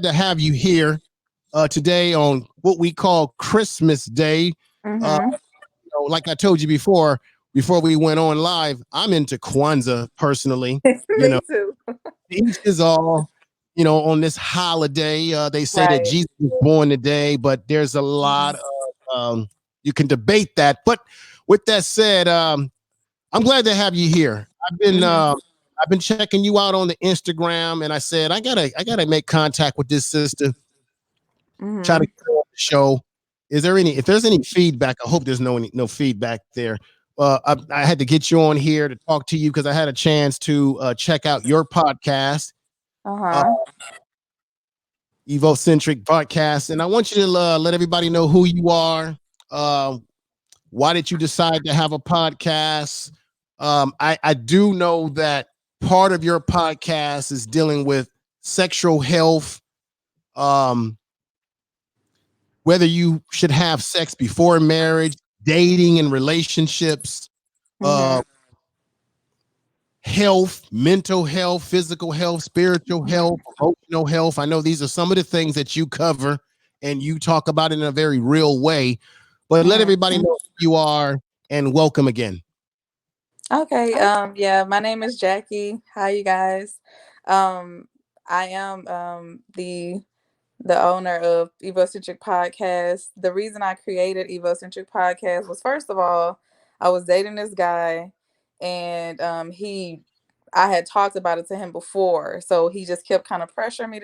to have you here today on what we call Christmas Day. Mm-hmm. Like I told you before we went on live, I'm into Kwanzaa personally. You Me know, too. each is all, on this holiday. They say that Right. Jesus was born today, but there's a lot of, you can debate that. But with that said, I'm glad to have you here. I've been checking you out on the Instagram, and I said I gotta make contact with this sister. Try to Mm-hmm. get her on the show. If there's any feedback? I hope there's no feedback there. I had to get you on here to talk to you because I had a chance to check out your podcast, uh, Uh-huh. EVOcentric podcast, and I want you to let everybody know who you are. Uh, why did you decide to have a podcast? I do know that part of your podcast is dealing with sexual health, um, whether you should have sex before marriage, dating and relationships, uh, Mm-hmm. health, mental health, physical health, spiritual Mm-hmm. health, emotional health. I know these are some of the things that you cover and you talk about it in a very real way. But let Mm-hmm. everybody know who you are and welcome again. Okay. Yeah, my name is Jackie. Hi, you guys. Um, I am the owner of EVOcentric Podcast. The reason I created EVOcentric Podcast was, first of all, I was dating this guy, and I had talked about it to him before, so he just kept kind of pressuring me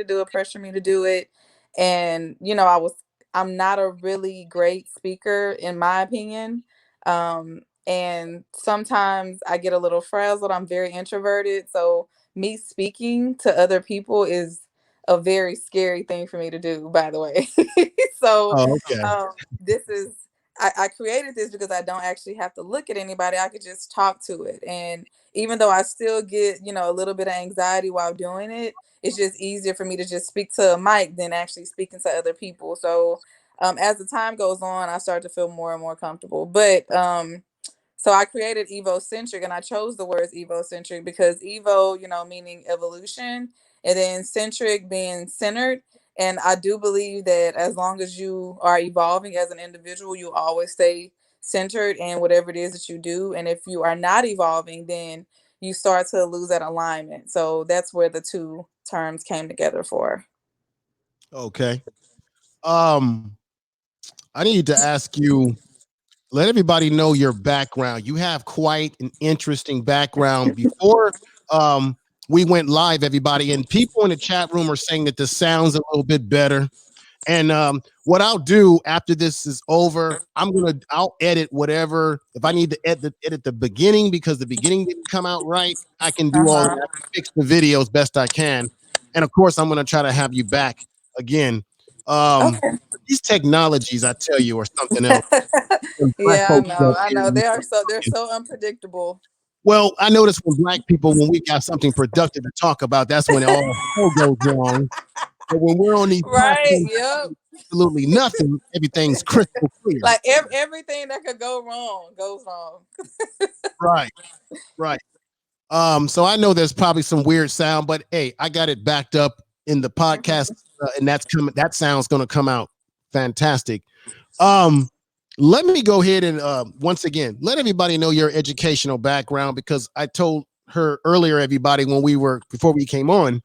to do it, and I'm not a really great speaker in my opinion, and sometimes I get a little frazzled. I'm very introverted, so me speaking to other people is a very scary thing for me to do, by the way. So Oh, okay. this is I created this because I don't actually have to look at anybody. I could just talk to it. And even though I still get, a little bit of anxiety while doing it, it's just easier for me to just speak to a mic than actually speaking to other people. So as the time goes on, I start to feel more and more comfortable. But so I created EVOcentric, and I chose the words EVOcentric because Evo, meaning evolution, and then centric being centered. And I do believe that as long as you are evolving as an individual, you always stay centered in whatever it is that you do. And if you are not evolving, then you start to lose that alignment. So that's where the two terms came together for. Okay. Um, I need to ask you, let everybody know your background. You have quite an interesting background. Before um, we went live, everybody, and people in the chat room are saying that the sound's a little bit better. And what I'll do after this is over, I'll edit whatever. If I need to edit the beginning because the beginning didn't come out right, I can do all Uh-huh. that, fix the video as best I can. And of course, I'm gonna try to have you back again. Um, Okay. these technologies, I tell you, are something else. When black Yeah, I folks know. don't I get know. it. They're so unpredictable. Well, I notice when black people, when we got something productive to talk about, that's when all goes wrong. But when we're on these Right. platforms, Yep. absolutely nothing. Everything's crystal clear. Like everything that could go wrong goes wrong. Right, right. So I know there's probably some weird sound, but hey, I got it backed up in the podcast, Mhm. and that's coming. That sound's going to come out fantastic. Um, Let me go ahead and once again let everybody know your educational background because I told her earlier, everybody, before we came on,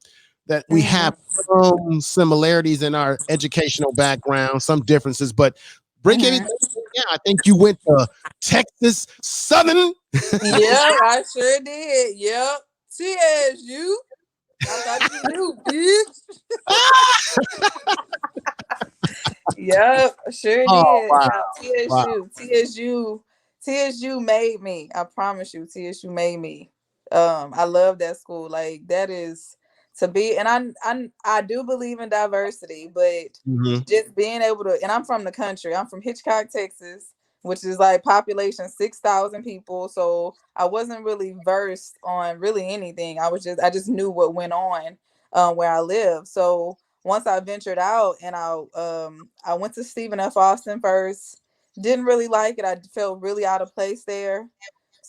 that we have Mhm. some similarities in our educational background, some differences, but break Mhm. everything. Yeah, I think you went to Texas Southern. Yep, I sure did. Yep. TSU. I thought you knew, bitch. Yep, sure Oh did. wow, Yeah, wow. TSU made me. I promise you, TSU made me. I love that school. Like that is to be, and I do believe in diversity, but Mhm. just being able to, and I'm from the country. I'm from Hitchcock, Texas, which is like population 6,000 people. So I wasn't really versed on really anything. I just knew what went on where I live. So once I ventured out and I went to Stephen F. Austin first. Didn't really like it. I felt really out of place there.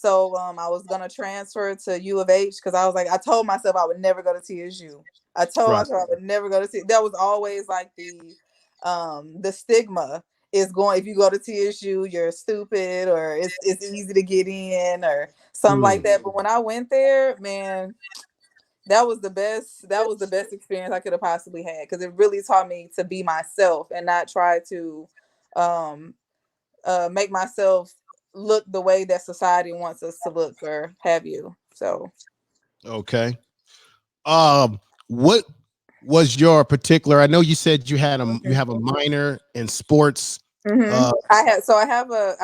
So I was gonna transfer to U of H because I was like, I told myself I would never go to TSU. I told Right. myself I would never go to TSU. That was always like the stigma is going, if you go to TSU, you're stupid, or it's easy to get in or something like Mm. that. But when I went there, man, that was the best experience I could have possibly had, because it really taught me to be myself and not try to um make myself look the way that society wants us to look or have you. So Okay. What was your particular? I know you said you have a minor in sports. mm-hmm. Uh, I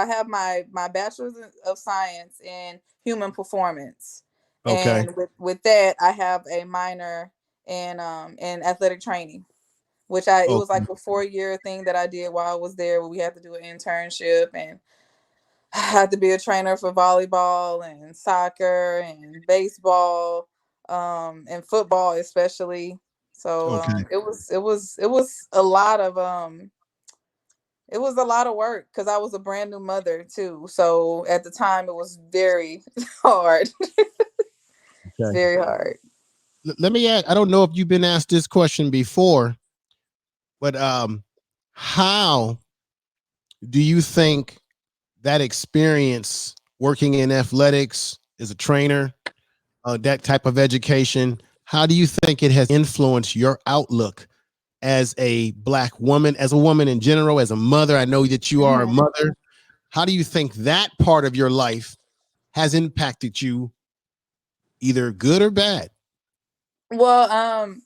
have my bachelor's of science in human performance, okay. and with that I have a minor in athletic training, which it was Okay. like a 4-year thing that I did while I was there, where we had to do an internship, and I had to be a trainer for volleyball and soccer and baseball, and football especially. So Okay. it was a lot of work because I was a brand new mother too. So at the time it was very hard, Okay. very hard. Let me ask. I don't know if you've been asked this question before, but how do you think that experience working in athletics as a trainer, that type of education, how do you think it has influenced your outlook as a black woman, as a woman in general, as a mother? I know that you are a Mhm. mother. How do you think that part of your life has impacted you, either good or bad? Well,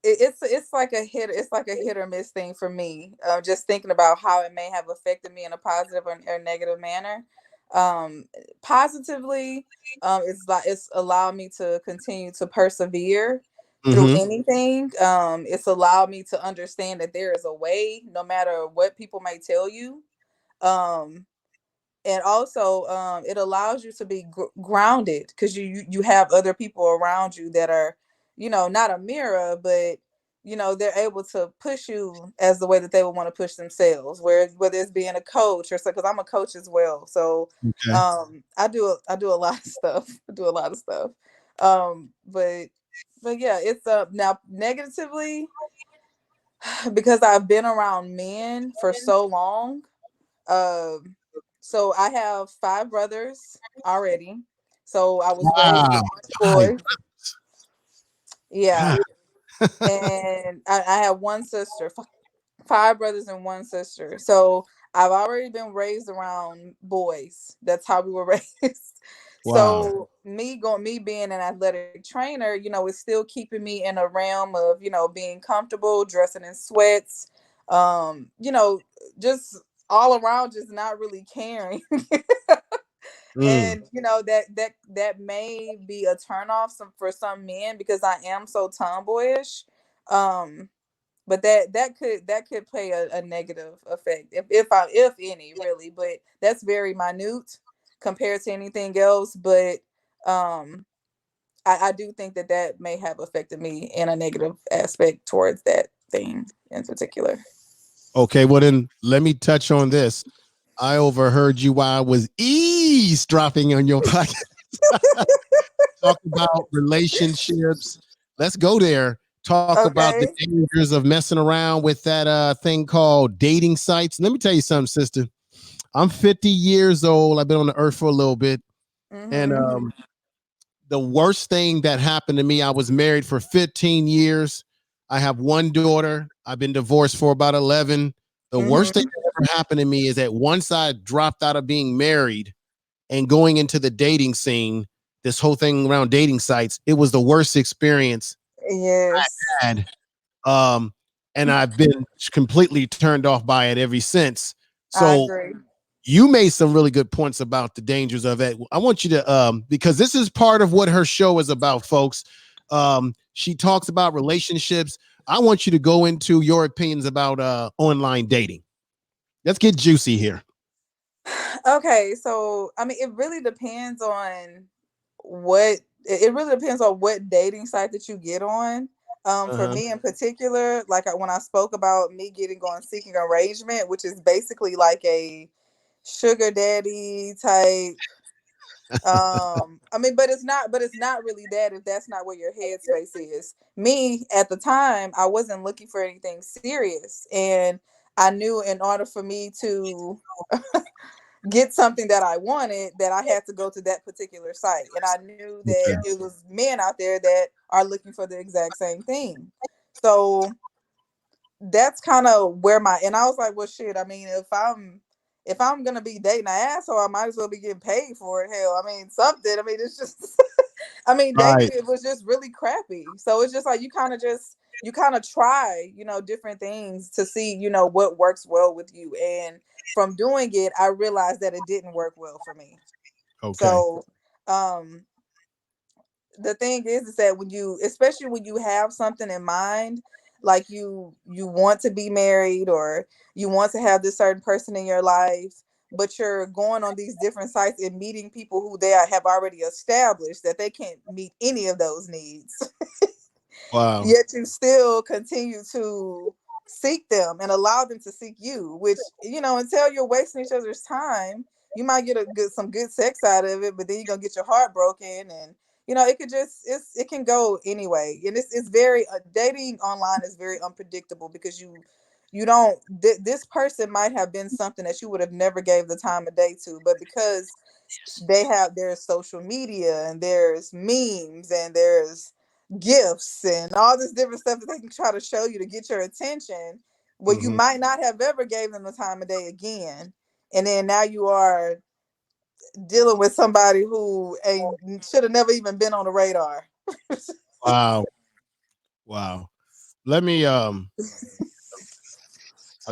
it's like a hit or miss thing for me. Just thinking about how it may have affected me in a positive or negative manner. Um, Positively, it's allowed me to continue to persevere through Mm-hmm. anything. It's allowed me to understand that there is a way, no matter what people may tell you. Um, and also it allows you to be grounded, because you have other people around you that are, not a mirror, but they're able to push you as the way that they would want to push themselves, whether it's being a coach or so, because I'm a coach as well. So Okay. I do a lot of stuff. I do a lot of stuff. But yeah, it's now negatively, because I've been around men for so long. um, so I have 5 brothers already. So I was raised with Wow. a bunch of Hi. boys. Yeah. God. And I have one sister, 5 brothers and one sister. So I've already been raised around boys. That's how we were raised. Wow. So me being an athletic trainer, is still keeping me in a realm of, being comfortable, dressing in sweats, um, you know, just all around, just not really caring. Mm. And that may be a turn off for some men, because I am so tomboyish. um but that could play a negative effect, if any, really, but that's very minute compared to anything else. But um I do think that may have affected me in a negative aspect towards that thing in particular. Okay. Well, then let me touch on this. I overheard you while I was eavesdropping on your podcast. Talk about relationships. Let's go there. Talk about the Okay. dangers of messing around with that thing called dating sites. Let me tell you something, sister. I'm 50 years old. I've been on the earth for a little bit. And Mhm. the worst thing that happened to me, I was married for 15 years. I have one daughter. I've been divorced for about 11. The worst thing Mhm. that ever happened to me is that once I dropped out of being married and going into the dating scene, this whole thing around dating sites, it was the worst experience Yes, I had. Um, and I've been completely turned off by it ever since. I So agree. you made some really good points about the dangers of it. I want you to because this is part of what her show is about, folks. She talks about relationships. I want you to go into your opinions about online dating. Let's get juicy here. Okay, so I mean, it really depends on what dating site that you get on. For Uh-huh. me in particular, like when I spoke about me getting on Seeking Arrangement, which is basically like a sugar daddy type I mean, but it's not really that if that's not where your headspace is. Me at the time, I wasn't looking for anything serious, and I knew in order for me to get something that I wanted, that I had to go to that particular site. And I knew that Okay. it was men out there that are looking for the exact same thing. So that's kind of where my and I was like, well, shit. I mean, if I'm gonna be dating an asshole, I might as well be getting paid for it. Hell, I mean, something. I mean, it's just, I mean, dating Right. it was just really crappy. So it's just like you kind of try, different things to see, what works well with you. And from doing it, I realized that it didn't work well for me. Okay. So, um, the thing is that when you, especially when you have something in mind, like you want to be married, or you want to have this certain person in your life, but you're going on these different sites and meeting people who have already established that they can't meet any of those needs. Wow. Yet you still continue to seek them and allow them to seek you, which, until you're wasting each other's time, you might get some good sex out of it, but then you're gonna get your heart broken. And it could it can go anyway. And it's very dating online is very unpredictable, because you don't this person might have been something that you would have never gave the time of day to, but because there's social media, and there's memes, and there's gifts, and all this different stuff that they can try to show you to get your attention, well, you Hmm. might not have ever gave them the time of day again. And then now you are dealing with somebody who ain't should have never even been on the radar. Wow. Wow. Let me I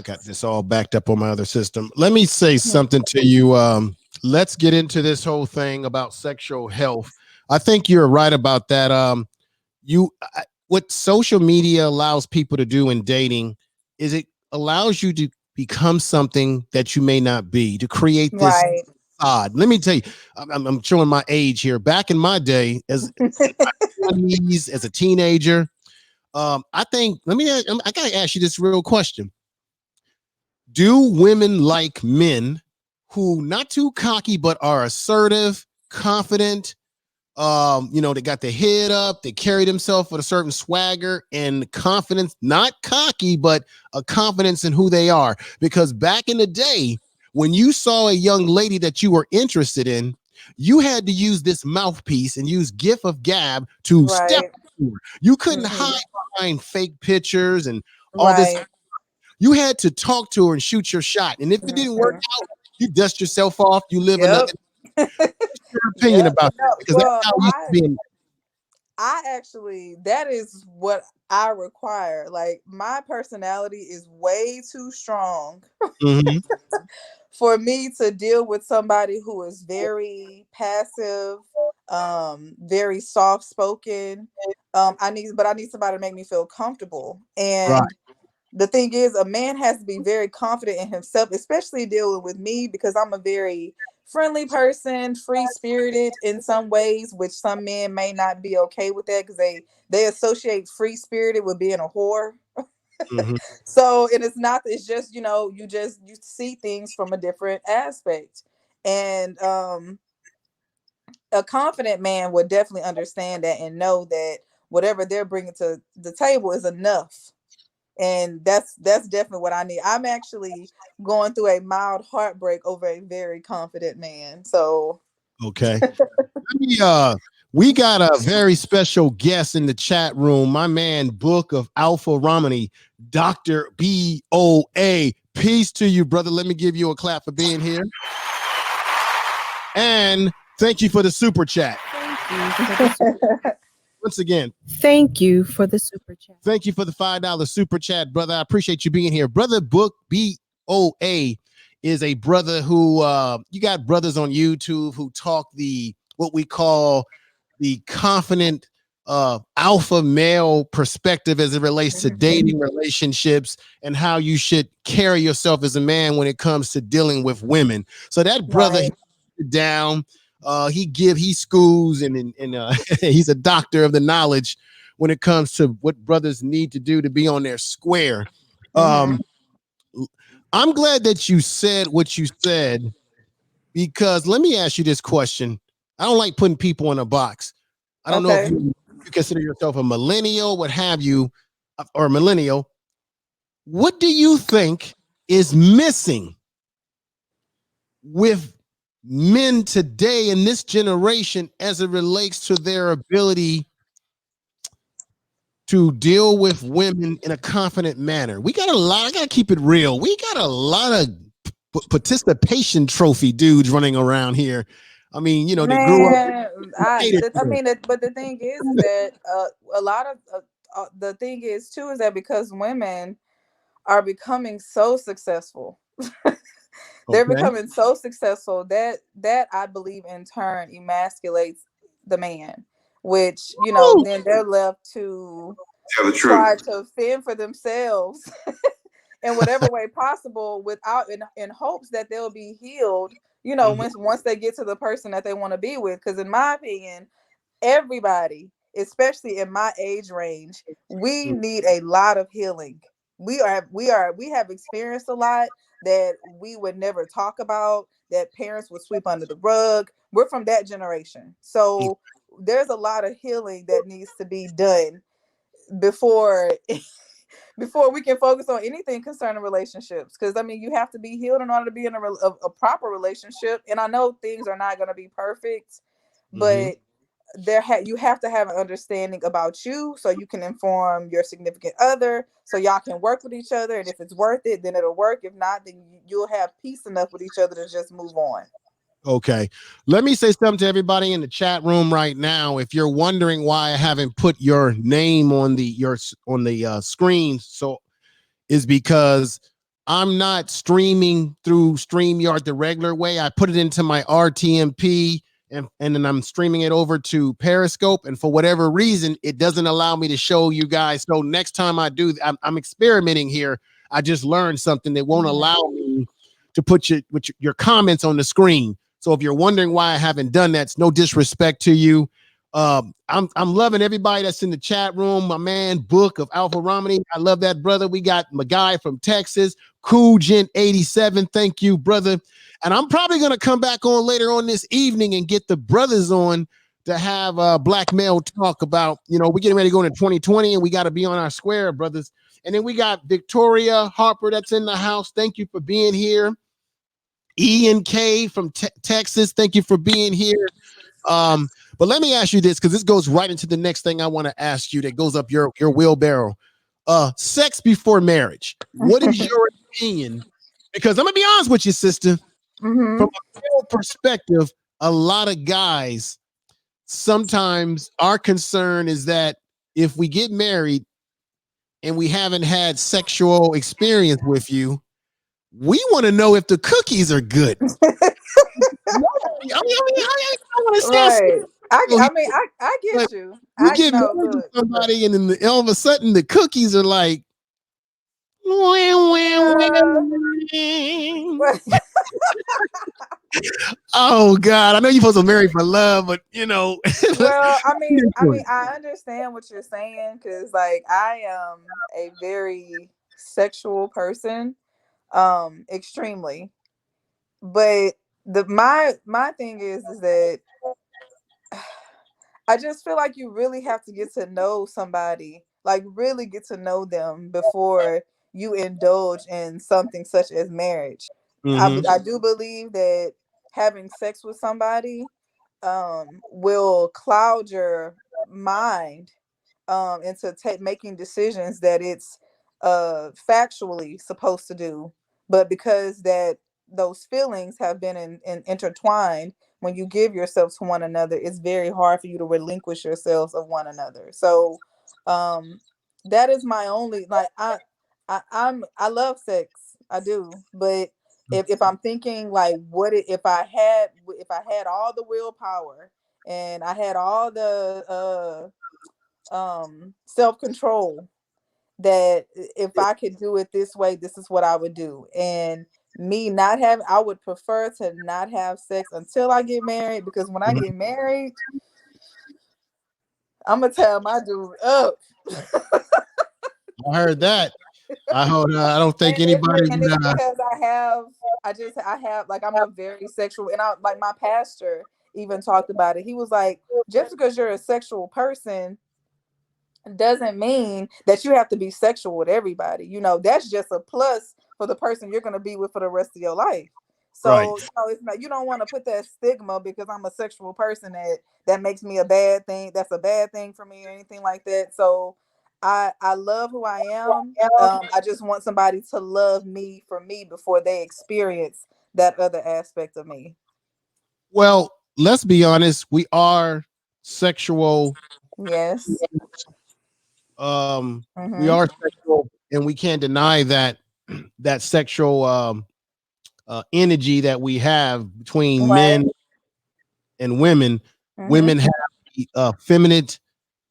got this all backed up on my other system. Let me say something to you. Let's get into this whole thing about sexual health. I think you're right about that. What social media allows people to do in dating is it allows you to become something that you may not be, to create this Right. odd. Let me tell you, I'm showing my age here. Back in my day, as in my 20s, as a teenager, I think. I gotta ask you this real question: do women like men who not too cocky but are assertive, confident, they got their head up, they carry themselves with a certain swagger and confidence, not cocky, but a confidence in who they are? Because back in the day, when you saw a young lady that you were interested in, you had to use this mouthpiece and use gift of gab to step Right. to her. You couldn't Hmm. hide behind fake pictures and all this. Right. You had to talk to her and shoot your shot. And if it didn't work Hmm. out, you dust yourself off, you live another. Yep. What's your opinion Yep. about that? No, Because that's well, how we used to I be in. I actually, that is what I require. Like, my personality is way too strong Mhm. for me to deal with somebody who is very passive, very soft spoken. I need somebody to make me feel comfortable. Right. And the thing is, a man has to be very confident in himself, especially dealing with me, because I'm a very friendly person, free spirited in some ways, which some men may not be okay with that, because they associate free spirited with being a whore. Mhm. So, and it's not, it's just, you see things from a different aspect. And a confident man would definitely understand that and know that whatever they're bringing to the table is enough. And that's definitely what I need. I'm actually going through a mild heartbreak over a very confident man. So Okay. We got a very special guest in the chat room. My man, Book of Alpha Romani, Dr. BOA. Peace to you, brother. Let me give you a clap for being here. And thank you for the super chat. Once again, Thank you for the super chat. thank you for the $5 super chat, brother. I appreciate you being here. Brother Book BOA is a brother who you got brothers on YouTube who talk the what we call the confident alpha male perspective as it relates to dating relationships and how you should carry yourself as a man when it comes to dealing with women. So that brother right. down, he schools and he's a doctor of the knowledge when it comes to what brothers need to do to be on their square. Hmm. Um, I'm glad that you said what you said because let me ask you this question. I don't like putting people in a box. I don't know if Okay. you consider yourself a millennial, what have you, or millennial. What do you think is missing with men today in this generation as it relates to their ability to deal with women in a confident manner? We got a lot. I got to keep it real. We got a lot of participation trophy dudes running around here. I mean, you know, they grew up. Man, but the thing is that a lot of the thing is too is that because women are becoming so successful, they're Okay. becoming so successful that I believe in turn emasculates the man, which Woo! then they're left to Tell the try truth. to fend for themselves in whatever way possible without in hopes that they'll be healed Mhm. once they get to the person that they want to be with, because in my opinion everybody, especially in my age range, we need a lot of healing. We have experienced a lot that we would never talk about, that parents would sweep under the rug. We're from that generation, so there's a lot of healing that needs to be done before before we can focus on anything concerning relationships, because I mean you have to be healed in order to be in a proper relationship. And I know things are not going to be perfect, Mhm. but you have to have an understanding about you so you can inform your significant other, so y'all can work with each other, and if it's worth it then it'll work. If not, then you'll have peace enough with each other to just move on. Okay. Let me say something to everybody in the chat room right now. If you're wondering why I haven't put your name on the screen, so is because I'm not streaming through StreamYard the regular way. I put it into my RTMP and then I'm streaming it over to Periscope. And for whatever reason, it doesn't allow me to show you guys. So next time I do, I'm experimenting here. I just learned something that won't allow me to put your comments on the screen. So if you're wondering why I haven't done that, it's no disrespect to you. I'm loving everybody that's in the chat room. My man Book of Alpha Romany, I love that brother. We got my guy from Texas, Cool Gent 87. Thank you, brother. And I'm probably gonna come back on later on this evening and get the brothers on to have black male talk about. We're getting ready to go into 2020 and we got to be on our square, brothers. And then we got Victoria Harper that's in the house. Thank you for being here. Ian K from Texas. Thank you for being here. But let me ask you this, because this goes right into the next thing I want to ask you that goes up your wheelbarrow. Sex before marriage. What is your opinion? Because I'm gonna be honest with you, sister. Mm-hmm. From a male perspective, a lot of guys sometimes our concern is that if we get married and we haven't had sexual experience with you, we want to know if the cookies are good. I want to say Right. I like, get you. you I get no married to look. somebody, and then all of a sudden the cookies are like, Yeah. oh God, I know you're supposed to marry for love, but Well, I understand what you're saying, because like I am a very sexual person, extremely. But my thing is that I just feel like you really have to get to know somebody, like really get to know them before you indulge in something such as marriage. mm-hmm. I do believe that having sex with somebody will cloud your mind into making decisions that it's factually supposed to do, but because that those feelings have been intertwined, when you give yourself to one another, it's very hard for you to relinquish yourselves of one another. So um that is my only, like, I love sex, I do, but if I'm thinking like if I had all the willpower and I had all the self-control, that if I could do it this way, this is what I would do. And me not having, I would prefer to not have sex until I get married, because when I get married, I'm gonna tell my dude up. I heard that. I don't think anybody And would. it's because I have like I'm a very sexual, and I like my pastor even talked about it. He was like, just because you're a sexual person doesn't mean that you have to be sexual with everybody. You know, that's just a plus for the person you're going to be with for the rest of your life. Right. So, you know, it's not, you don't want to put that stigma because I'm a sexual person that makes me a bad thing. That's a bad thing for me or anything like that. So, I love who I am. I just want somebody to love me for me before they experience that other aspect of me. Well, let's be honest. We are sexual. Yes. We Mm-hmm. are sexual, and we can't deny that that sexual energy that we have between Right. men and women. Mm-hmm. Women have the feminine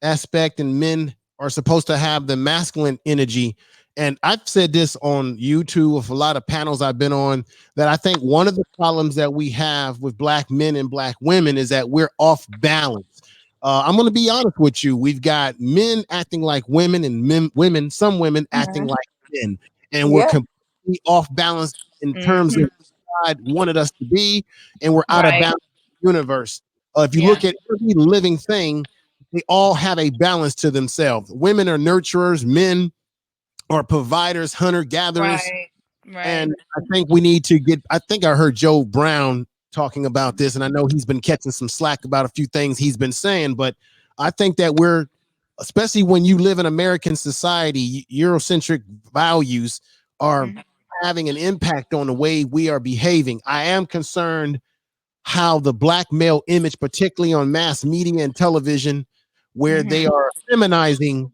aspect, and men are supposed to have the masculine energy. And I've said this on YouTube with a lot of panels I've been on, that I think one of the problems that we have with black men and black women is that we're off balance. I'm going to be honest with you. We've got men acting like women, and some women acting Mm-hmm. like men, and we're Yeah. completely off balance in terms of Mm-hmm. God wanted us to be, and we're out of Right. balance in the universe. If you Yeah. look at every living thing, they all have a balance to themselves. Women are nurturers, men are providers, hunter gatherers. Right. Right. And I think we need to get, I think I heard Joe Brown talking about this, and I know he's been catching some slack about a few things he's been saying, but I think that we're, especially when you live in American society, Eurocentric values are Mhm. having an impact on the way we are behaving. I am concerned how the black male image, particularly on mass media and television, where they Mhm. are feminizing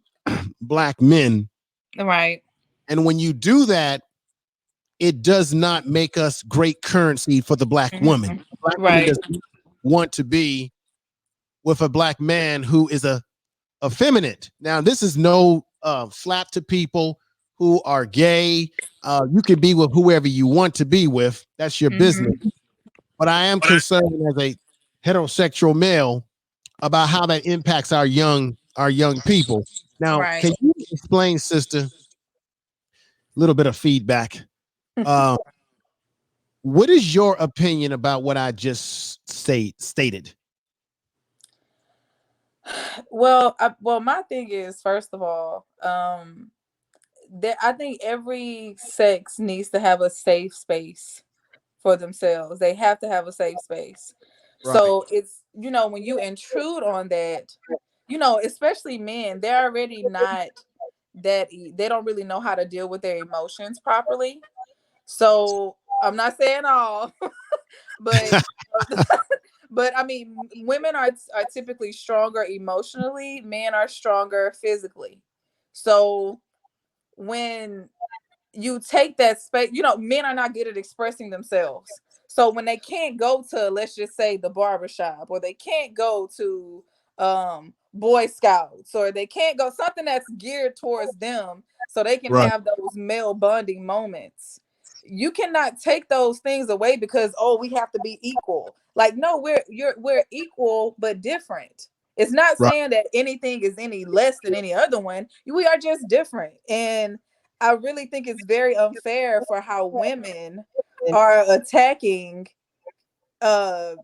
black men. Right. And when you do that, it does not make us great currency for the black woman. Mhm. The black woman Right. does not want to be with a black man who is a effeminate. Now, this is no slap to people who are gay. You can be with whoever you want to be with. That's your business. Mhm. But I am concerned as a heterosexual male about how that impacts our young people. Now, Right. can you explain, sister, a little bit of feedback? Uh, what is your opinion about what I just stated? Well, my thing is, first of all, that I think every sex needs to have a safe space for themselves. They have to have a safe space. Right, So it's, you know, when you intrude on that, you know, especially men, they're already not they don't really know how to deal with their emotions properly. So I'm not saying all, but but I mean, women are typically stronger emotionally, men are stronger physically. So when you take that space, you know, men are not good at expressing themselves. So when they can't go to, let's just say, the barbershop, or they can't go to Boy Scouts, or they can't go something that's geared towards them so they can right, have those male bonding moments. You cannot take those things away because, oh, we have to be equal. Like, no, we're equal but different. It's not right. saying that anything is any less than any other one. We are just different. And I really think it's very unfair for how women are attacking uh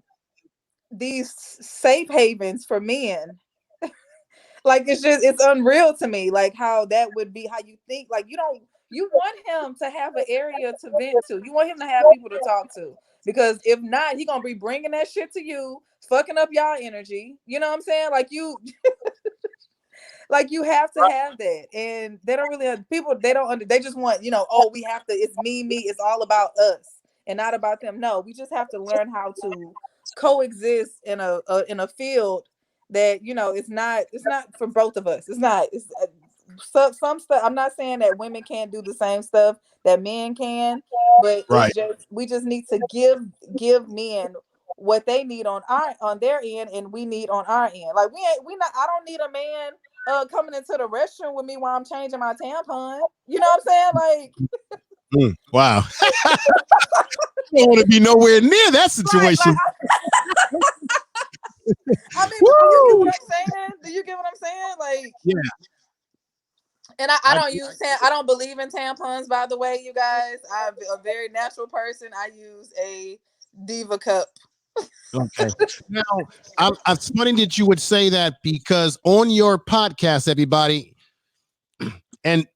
these safe havens for men. Like, it's unreal to me, like how that would be, how you think, like, you want him to have an area to vent to. You want him to have people to talk to, because if not, he gonna be bringing that shit to you, fucking up y'all energy. You know what I'm saying? Like, you have to have that. And they don't really have people, they don't they just want, oh, we have to, it's me, it's all about us and not about them. No, we just have to learn how to coexist in a field that, it's not for both of us. It's not, it's some stuff. I'm not saying that women can't do the same stuff that men can, but it's Right. just, we just need to give men what they need on their end, and we need on our end. Like, we not, I don't need a man coming into the restroom with me while I'm changing my tampon. You know what I'm saying? Like, Wow. I don't want to be nowhere near that right, like situation. I mean, but do you get what Woo! I'm saying? Do you get what I'm saying? Like, Yeah, and I I don't use I don't believe in tampons, by the way, you guys. I'm a very natural person. I use a Diva cup. Okay. Now, I'm funny that you would say that because on your podcast, everybody, and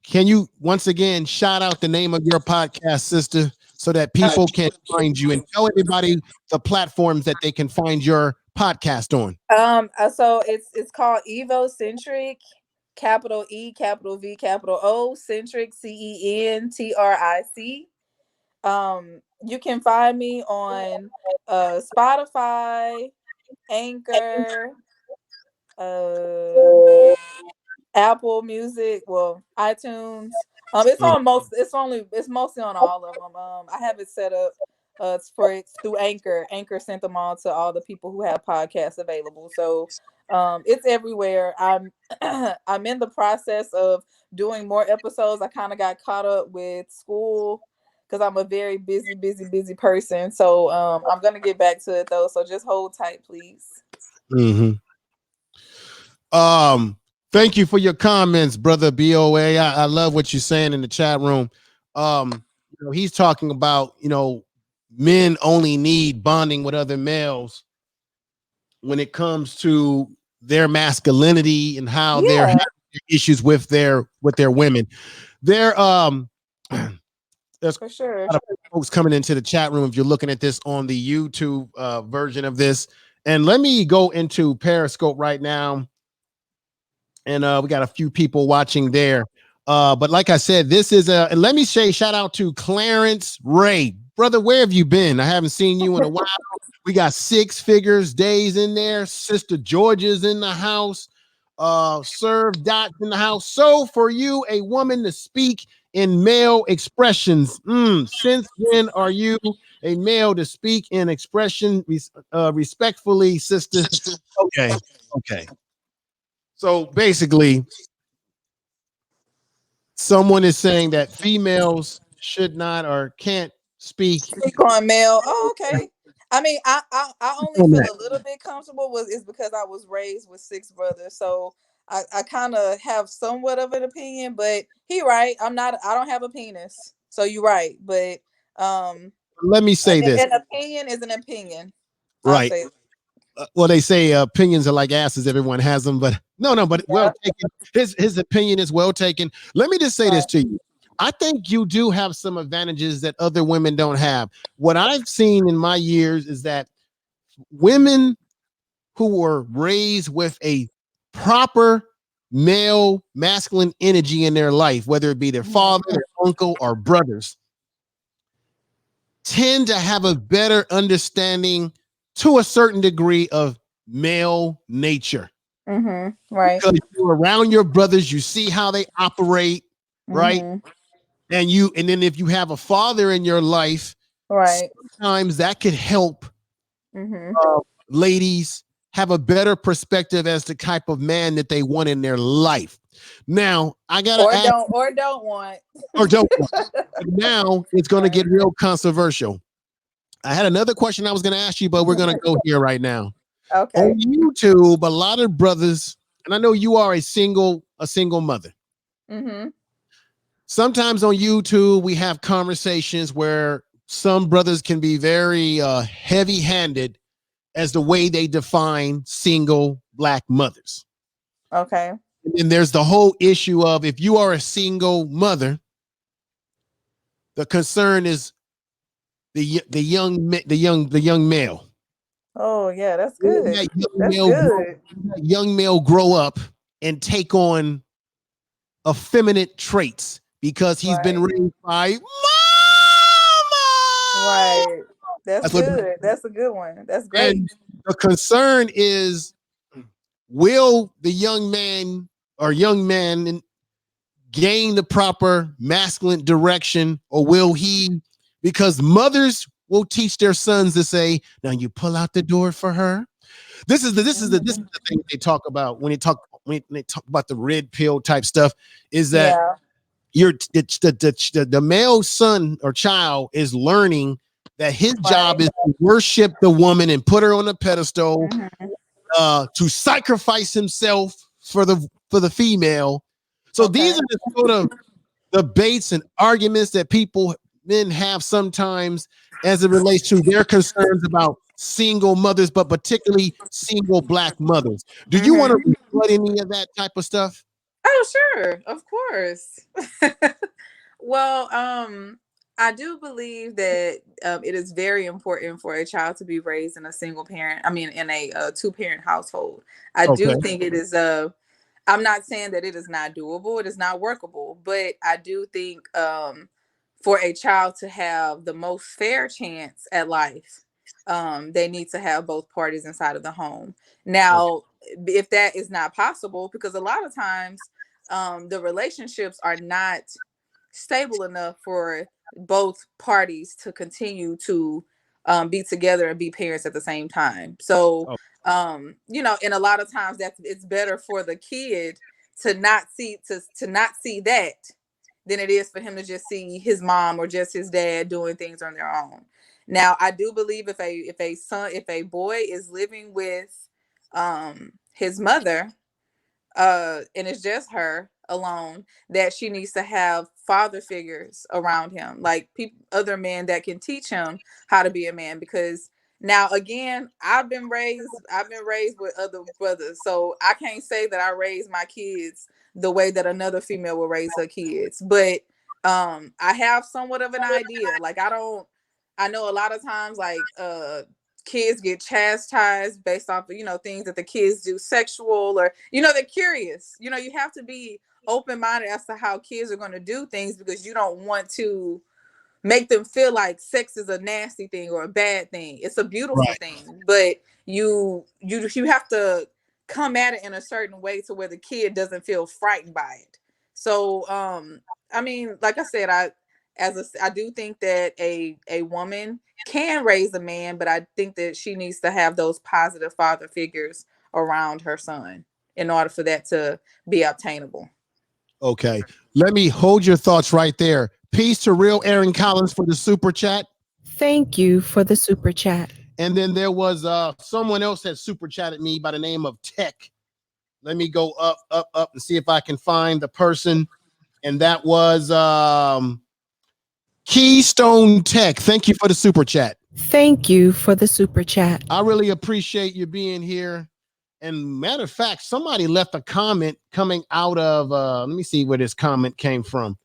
can you once again shout out the name of your podcast, sister, so that people can find you and tell everybody the platforms that they can find your podcast on? So it's called EVOcentric, capital E, capital V, capital O, centric, CENTRIC. You can find me on Spotify, Anchor, uh Apple Music, well, iTunes. It's mostly on all of them. I have it set up it's through Anchor. Anchor sent them all to all the people who have podcasts available. So it's everywhere. I'm in the process of doing more episodes. I kind of got caught up with school because I'm a very busy person. So I'm gonna get back to it though. So just hold tight, please. Mm-hmm. Thank you for your comments, brother BOA. I love what you're saying in the chat room. He's talking about, men only need bonding with other males when it comes to their masculinity and how they're Yeah, having issues with their women. There's for sure. a lot of folks coming into the chat room if you're looking at this on the YouTube version of this. And let me go into Periscope right now. And we got a few people watching there. But like I said, this is and let me say shout out to Clarence Ray. Brother, where have you been? I haven't seen you in a while. We got Six Figures Days in there. Sister Georgia's in the house. Serve Dot in the house. So for you, a woman to speak in male expressions. Since when are you a male to speak in expression respectfully, sister? Okay. Okay. So basically, someone is saying that females should not or can't speak Speak on male. Oh, okay. I mean, I only on feel that. a little bit comfortable is because I was raised with six brothers, so I kind of have somewhat of an opinion. But he right. I don't have a penis, so you're right. But Let me say this, an opinion is an opinion. I'll right? say Well, they say opinions are like asses. Everyone has them, but no, but well yeah. taken. His opinion is well taken. Let me just say this Right. to you. I think you do have some advantages that other women don't have. What I've seen in my years is that women who were raised with a proper male masculine energy in their life, whether it be their father, their uncle, or brothers, tend to have a better understanding to a certain degree of male nature. Right. Because you're around your brothers, you see how they operate, right? Mm-hmm. And then if you have a father in your life, Right. sometimes that could help Mm-hmm. ladies have a better perspective as the type of man that they want in their life. Now, I gotta ask, Or don't want. or don't. But now it's going to Right. get real controversial. I had another question I was going to ask you, but we're going to go here right now. On Okay. YouTube, a lot of brothers, and I know you are a single mother. Mm-hmm. Sometimes on YouTube, we have conversations where some brothers can be very heavy-handed as the way they define single black mothers. Okay. And there's the whole issue of if you are a single mother, the concern is the young male. Oh yeah, that's Will good. that That's good. young male grow up and take on effeminate traits because he's been Right. raised by mama? Right. That's That's what. good. That's a good one. That's great. And the concern is, will the young man or young man gain the proper masculine direction, or will he? Because mothers will teach their sons to say, "Now you pull out the door for her." This is the thing they talk about when they talk about the red pill type stuff. Is that Yeah. the male son or child is learning that his Right. job is to worship the woman and put her on a pedestal, Mm-hmm. to sacrifice himself for the female. So Okay. these are the sort of debates and arguments that men have sometimes as it relates to their concerns about single mothers, but particularly single Black mothers. Do you want to Mm-hmm. rebut any of that type of stuff? Oh, sure, of course. Well, I do believe that it is very important for a child to be raised in a single parent. I mean, in a two-parent household. I Okay. do think it is. I'm not saying that it is not doable. It is not workable, but I do think for a child to have the most fair chance at life, they need to have both parties inside of the home. Okay. Now, if that is not possible, because a lot of times the relationships are not stable enough for both parties to continue to be together and be parents at the same time. So, Oh, and a lot of times it's better for the kid to not see that than it is for him to just see his mom or just his dad doing things on their own. Now, I do believe if a boy is living with his mother, and it's just her alone, that she needs to have father figures around him, like other men that can teach him how to be a man. Because now, again, I've been raised with other brothers, so I can't say that I raised my kids the way that another female will raise her kids. But I have somewhat of an idea. Like, I know a lot of times, like, kids get chastised based off of, things that the kids do sexual, or, they're curious. You have to be open-minded as to how kids are going to do things, because you don't want to make them feel like sex is a nasty thing or a bad thing. It's a beautiful right. thing, but you have to come at it in a certain way to where the kid doesn't feel frightened by it. So I mean, like I said, I do think that a woman can raise a man, but I think that she needs to have those positive father figures around her son in order for that to be obtainable. Okay. Let me hold your thoughts right there. Peace to real Aaron Collins for the super chat. Thank you for the super chat. And then there was someone else that super chatted me by the name of Tech. Let me go up and see if I can find the person. And that was Keystone Tech. Thank you for the super chat. Thank you for the super chat. I really appreciate you being here. And matter of fact, somebody left a comment coming out of let me see where this comment came from.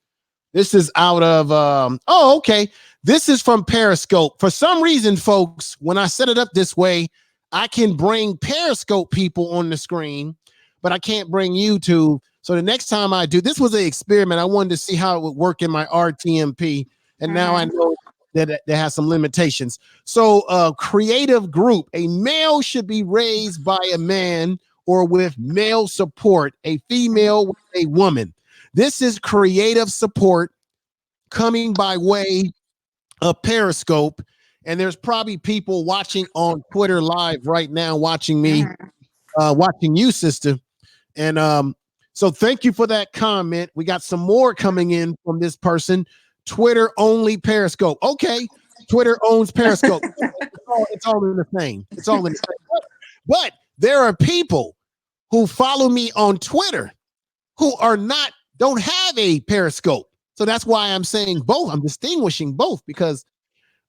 This is out of okay. This is from Periscope. For some reason, folks, when I set it up this way, I can bring Periscope people on the screen, but I can't bring YouTube. So the next time I do, this was an experiment. I wanted to see how it would work in my RTMP, and now I Mm-hmm. know that it has some limitations. So creative group, a male should be raised by a man or with male support, a female with a woman. This is creative support coming by way of Periscope. And there's probably people watching on Twitter live right now, watching me, Mm-hmm. watching you, sister. And so thank you for that comment. We got some more coming in from this person. Twitter only Periscope. Okay. Twitter owns Periscope. It's all in the same. It's all in the same. But there are people who follow me on Twitter who don't have a Periscope. So that's why I'm saying both. I'm distinguishing both because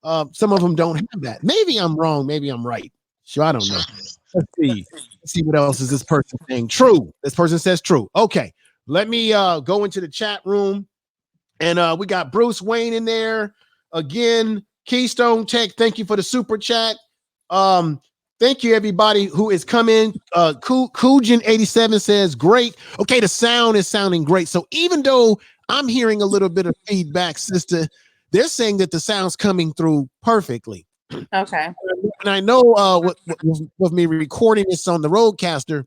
some of them don't have that. Maybe I'm wrong. Maybe I'm right. Sure, I don't know. Let's see. Let's see what else is this person saying. True. This person says true. Okay. Let me go into the chat room. And we got Bruce Wayne in there. Again, Keystone Tech, thank you for the super chat. Thank you, everybody who is coming. Kujin87 says, great. Okay, the sound is sounding great. So even though I'm hearing a little bit of feedback, sister, they're saying that the sound's coming through perfectly. Okay. And I know with me recording this on the Rodecaster,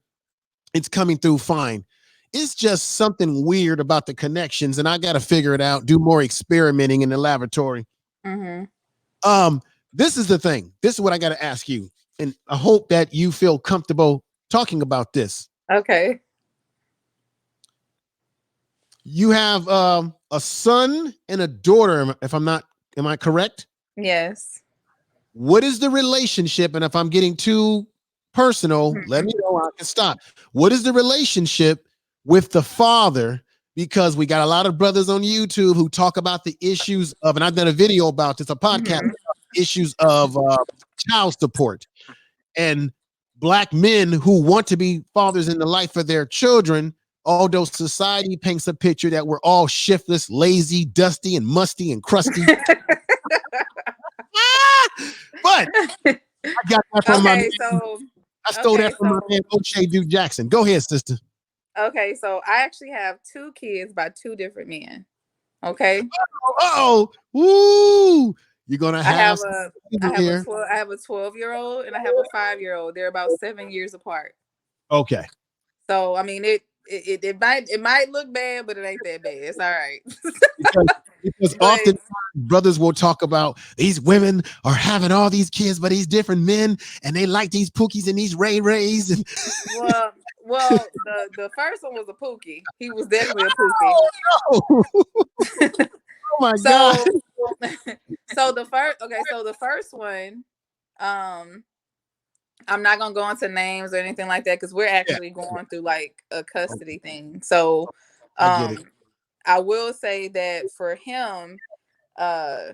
it's coming through fine. It's just something weird about the connections, and I got to figure it out, do more experimenting in the laboratory. Mm-hmm. This is the thing. This is what I got to ask you, and I hope that you feel comfortable talking about this. Okay. You have a son and a daughter, am I correct? Yes. What is the relationship? And if I'm getting too personal, let me know. I can stop. What is the relationship with the father? Because we got a lot of brothers on YouTube who talk about the issues of, and I've done a video about this, a podcast, Mm-hmm. issues of child support and black men who want to be fathers in the life of their children, although society paints a picture that we're all shiftless, lazy, dusty, and musty and crusty. But I got that from my man. Okay, so I stole that from my so man O'Shea Duke Jackson. Go ahead, sister. okay, so I actually have 2 kids by 2 different men. Okay. Oh, woo! You're gonna I have have a some here. I have a 12-year-old and I have a 5-year-old. They're about 7 years apart. Okay. So I mean it might look bad, but it ain't that bad. It's all right. Because, because But often brothers will talk about these women are having all these kids, but these different men, and they like these Pookies and these Ray Rays. And well the first one was a Pookie. He was definitely a Pookie. oh, oh my God. So so the first one, um I'm not gonna go into names or anything like that because we're Yeah, actually going through like a custody thing. So I get it. um I will say that for him, uh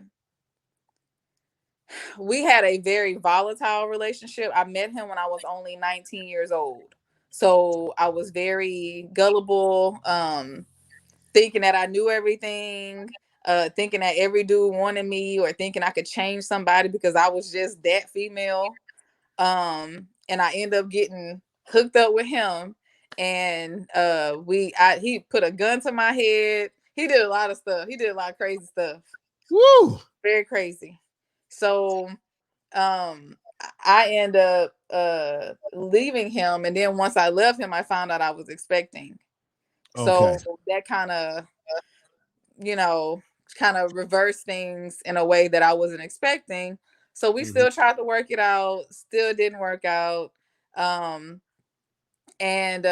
we had a very volatile relationship. I met him when I was only 19 years old. So I was very gullible, thinking that I knew everything, thinking that every dude wanted me, or thinking I could change somebody because I was just that female. And I ended up getting hooked up with him, and he put a gun to my head. He did a lot of stuff. He did a lot of crazy stuff. Woo. Very crazy. So I end up leaving him, and then once I left him I found out I was expecting. Okay. So that kind of, you know, kind of reversed things in a way that I wasn't expecting. So we Mhm. still tried to work it out, still didn't work out. Um and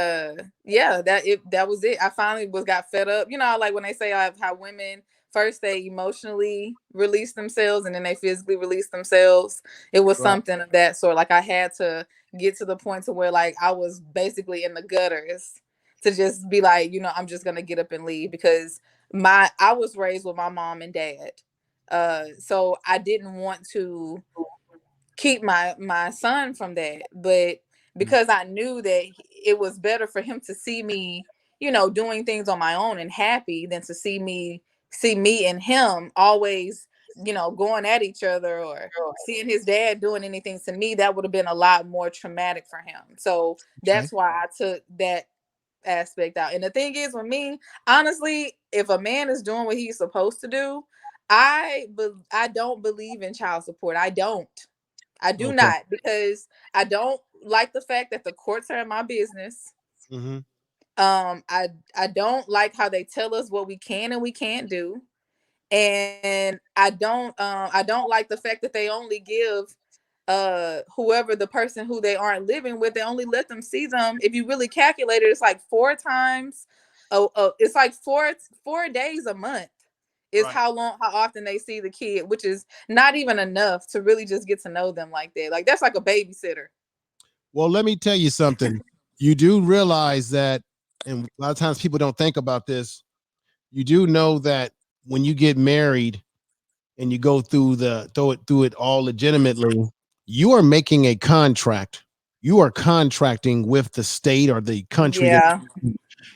yeah, that was it. I finally got fed up. You know, like when they say how women first they emotionally release themselves and then they physically release themselves. It was Right. something of that sort. Like I had to get to the point to where like I was basically in the gutters to just be like, you know, I'm just gonna get up and leave because I was raised with my mom and dad. So I didn't want to keep my son from that, but Mm. because I knew that it was better for him to see me, you know, doing things on my own and happy than to see me and him always, you know, going at each other or seeing his dad doing anything to me. That would have been a lot more traumatic for him. So Okay. that's why I took that aspect out. And the thing is with me, honestly, if a man is doing what he's supposed to do, I don't believe in child support. I do Okay. not, because I don't like the fact that the courts are in my business. Mm-hmm. I don't like how they tell us what we can and we can't do, and I don't like the fact that they only give whoever the person who they aren't living with, they only let them see them. If you really calculate it, it's like 4 times. It's like four days a month is Right. how often they see the kid, which is not even enough to really just get to know them like that. Like that's like a babysitter. Well, let me tell you something. You do realize that, and a lot of times people don't think about this. You do know that when you get married and you go through it all legitimately, you are making a contract. You are contracting with the state or the country that, Yeah.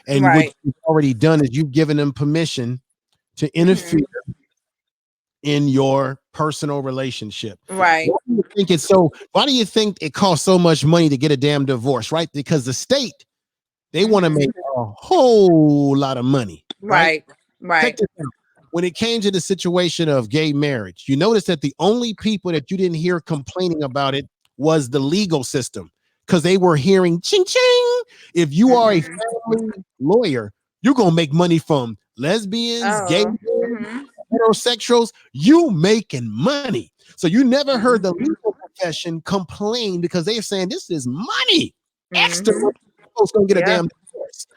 and what Right. you've already done is you've given them permission to interfere Hmm. in your personal relationship. Right. Why do you think it costs so much money to get a damn divorce, right? Because the state, they want to Hmm. make a whole lot of money, right? Right. Check Right. this out. When it came to the situation of gay marriage, you notice that the only people that you didn't hear complaining about it was the legal system, because they were hearing ching ching. If you are a Hmm. family lawyer, you're gonna make money from lesbians, gay Oh. men, Hmm. heterosexuals. You making money. So you never heard the Hmm. legal profession complain because they're saying this is money, extra Hmm. money. Folks gonna get a Yeah. damn divorce.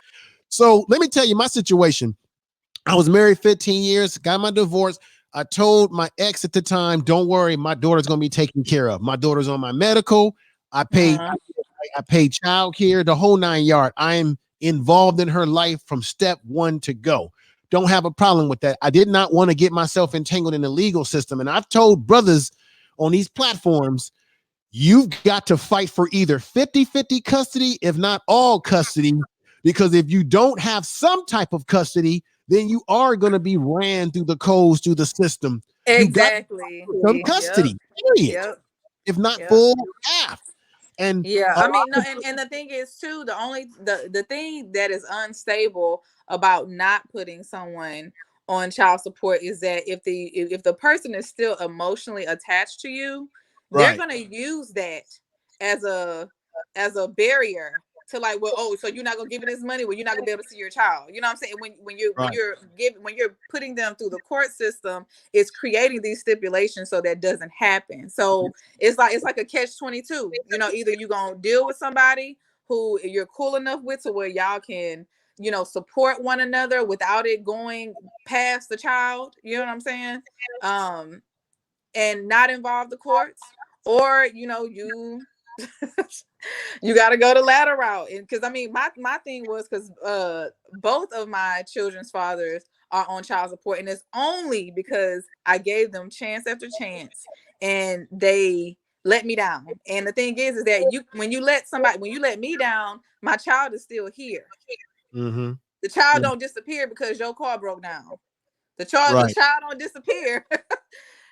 So let me tell you my situation. I was married 15 years, got my divorce. I told my ex at the time, don't worry, my daughter's gonna be taken care of. My daughter's on my medical. I paid, Uh, I paid child care, the whole 9 yard. I'm involved in her life from step one to go. Don't have a problem with that. I did not want to get myself entangled in the legal system. And I've told brothers on these platforms, you've got to fight for either 50-50 custody, if not all custody, because if you don't have some type of custody, then you are going to be ran through the codes, through the system. You got Exactly. some Yep. custody, period, Yep. if not Yep. full, half. And Yeah, a I lot mean, no, of, and the thing is too, the thing that is unstable about not putting someone on child support is that if the person is still emotionally attached to you, they're right, gonna use that as a barrier to like, well, oh, so you're not gonna give it this money, well, you're not gonna be able to see your child. You know what I'm saying? right, When you're putting them through the court system, it's creating these stipulations so that doesn't happen. So it's like a catch-22. You know, either you're gonna deal with somebody who you're cool enough with to where y'all can, support one another without it going past the child. You know what I'm saying? And not involve the courts, or you got to go the latter route. And because I mean, my thing was because both of my children's fathers are on child support, and it's only because I gave them chance after chance, and they let me down. And the thing is that when you let me down, my child is still here. mm-hmm, The child mm, don't disappear because your car broke down. The child right, don't disappear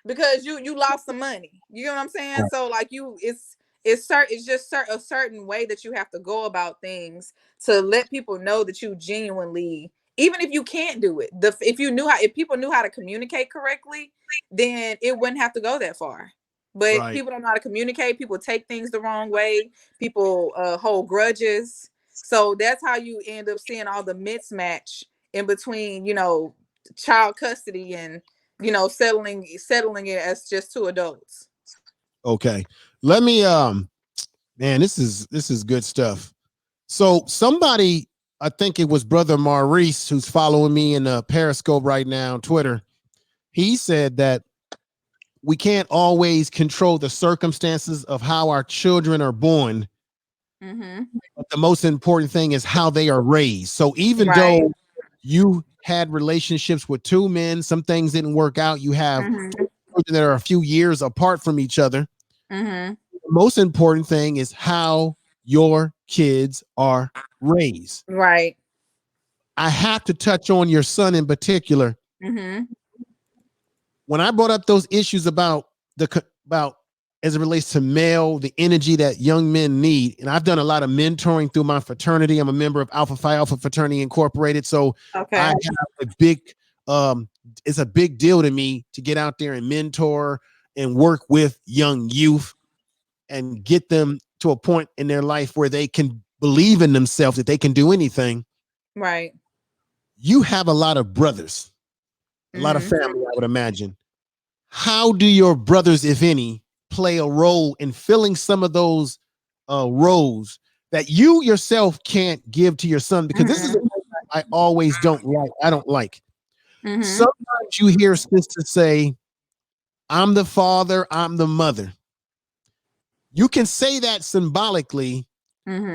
because you lost some money. You know what I'm saying? right, So like it's just a certain way that you have to go about things to let people know that you genuinely, even if you can't do it, if people knew how to communicate correctly, then it wouldn't have to go that far. But right. people don't know how to communicate. People take things the wrong way. People hold grudges. So that's how you end up seeing all the mismatch in between, child custody and settling it as just two adults. Okay. Let me man, this is good stuff. So somebody, I think it was Brother Maurice, who's following me in Periscope right now on Twitter. He said that we can't always control the circumstances of how our children are born, Mm-hmm. but the most important thing is how they are raised. So even Right. though you had relationships with two men, some things didn't work out. You have Mm-hmm. children that are a few years apart from each other. Mm-hmm. The most important thing is how your kids are raised. Right. I have to touch on your son in particular. Mm-hmm. When I brought up those issues about as it relates to the energy that young men need, and I've done a lot of mentoring through my fraternity. I'm a member of Alpha Phi Alpha Fraternity Incorporated, so I Okay. have a big um, it's a big deal to me to get out there and mentor and work with young youth and get them to a point in their life where they can believe in themselves that they can do anything. Right. You have a lot of brothers, a lot of Mm-hmm. family, I would imagine. How do your brothers, if any, play a role in filling some of those roles that you yourself can't give to your son? Because this is a Mm-hmm. thing I always don't like. I don't like. Mm-hmm. Sometimes you hear sisters say, I'm the father, I'm the mother. You can say that symbolically,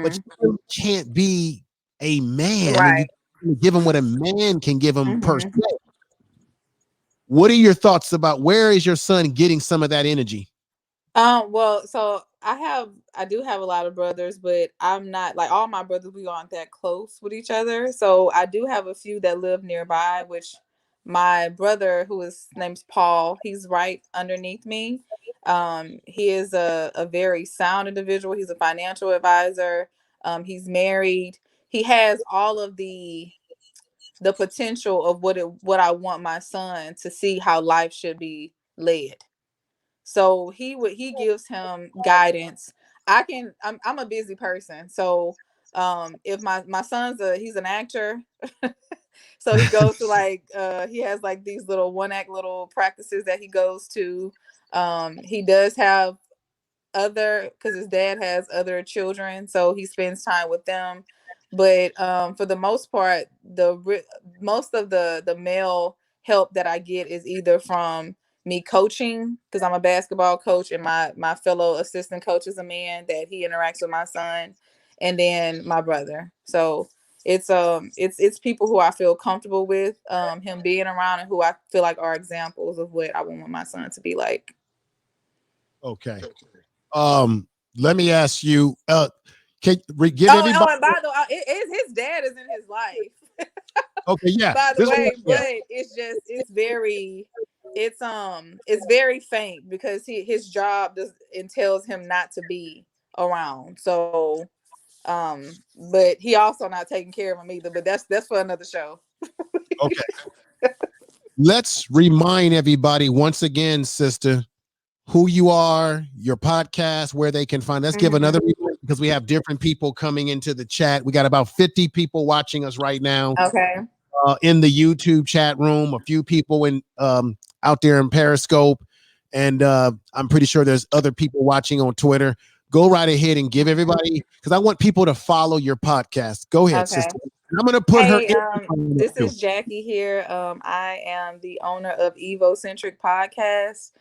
but Mm-hmm. you can't be a man and you Right. can't give him what a man can give him per se. Mm-hmm. What are your thoughts about where is your son getting some of that energy? Well, so I do have a lot of brothers, but I'm not like all my brothers, we aren't that close with each other. So I do have a few that live nearby, which my brother, who is name's Paul, he's right underneath me. He is a very sound individual. He's a financial advisor. He's married. He has all of the potential of what I want my son to see how life should be led. So he gives him guidance. I'm a busy person. So if my son's he's an actor. So he goes to like he has like these little one act little practices that he goes to. He does have other, because his dad has other children, so he spends time with them. But for the most part, most of the male help that I get is either from me coaching, because I'm a basketball coach, and my fellow assistant coach is a man that he interacts with my son, and then my brother. So it's people who I feel comfortable with him being around, and who I feel like are examples of what I want my son to be like. Okay. Let me ask you. Give everybody. And by the way, his dad is in his life. Okay, yeah. By the This one, way, yeah. but it's very faint because his job entails him not to be around. So but he also not taking care of him either. But that's for another show. Okay. Let's remind everybody once again, sister, who you are, your podcast, where they can find. Let's give another reminder because we have different people coming into the chat. We got about 50 people watching us right now. Okay. In the YouTube chat room, a few people in out there in Periscope, and I'm pretty sure there's other people watching on Twitter. Go right ahead and give everybody, because I want people to follow your podcast. Go ahead, Okay. sister. I'm gonna put her. Hey, this is Jackie here. I am the owner of EVOcentric podcast,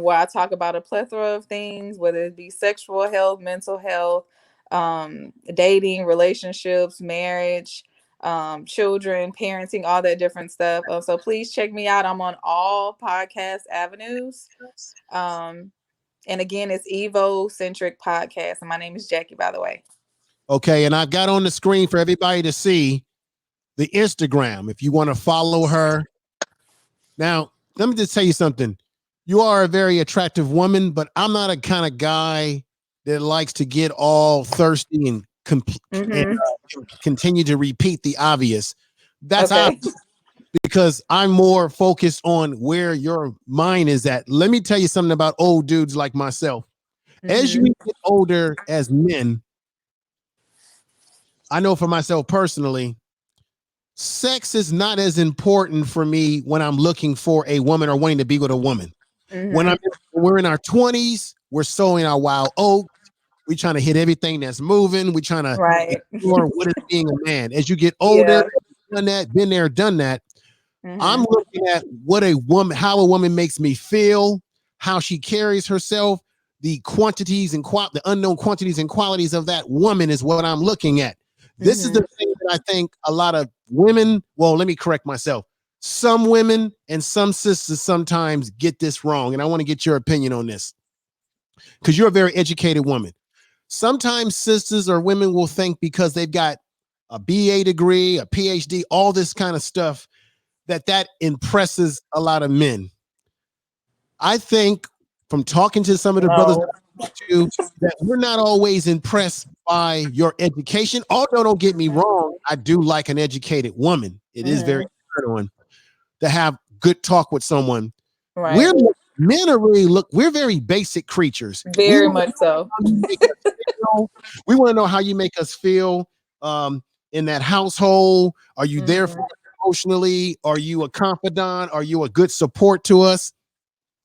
where I talk about a plethora of things, whether it be sexual health, mental health, dating, relationships, marriage, children, parenting, all that different stuff. So please check me out. I'm on all podcast avenues. And again, it's EVOcentric podcast, and my name is Jackie, by the way. Okay, and I've got on the screen for everybody to see the Instagram if you want to follow her. Now, let me just tell you something. You are a very attractive woman, but I'm not a kind of guy that likes to get all thirsty and, continue to repeat the obvious. That's obvious, because I'm more focused on where your mind is at. Let me tell you something about old dudes like myself. As you get older as men, I know for myself personally, sex is not as important for me when I'm looking for a woman or wanting to be with a woman. When we're in our 20s, we're sowing our wild oats. We're trying to hit everything that's moving. We're trying to explore what is being a man. As you get older, done that, been there, done that. I'm looking at what a woman, how a woman makes me feel, how she carries herself, the quantities and the unknown quantities and qualities of that woman is what I'm looking at. This is the thing that I think a lot of women, well, let me correct myself. Some women and some sisters sometimes get this wrong. And I want to get your opinion on this, because you're a very educated woman. Sometimes sisters or women will think because they've got a BA degree, a PhD, all this kind of stuff, that impresses a lot of men. I think from talking to some of the brothers that we're not always impressed by your education. Although, don't get me wrong, I do like an educated woman. It is very important to have good talk with someone. Right. Men are really we're very basic creatures. Very much so. We want to know how you make us feel in that household. Are you there for us emotionally? Are you a confidant? Are you a good support to us?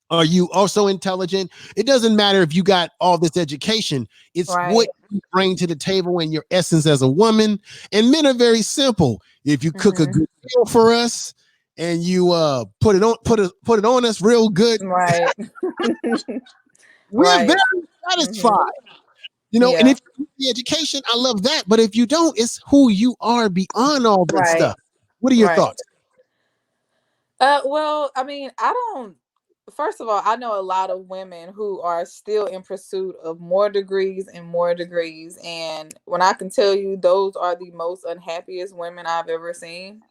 Are you also intelligent? It doesn't matter if you got all this education. It's what you bring to the table and your essence as a woman. And men are very simple. If you cook a good meal for us and you put it on us real good, right? We're very satisfied. You know, and if you the education, I love that. But if you don't, it's who you are beyond all that stuff. What are your thoughts? Well, I mean, first of all, I know a lot of women who are still in pursuit of more degrees and more degrees. And when I can tell you, those are the most unhappiest women I've ever seen.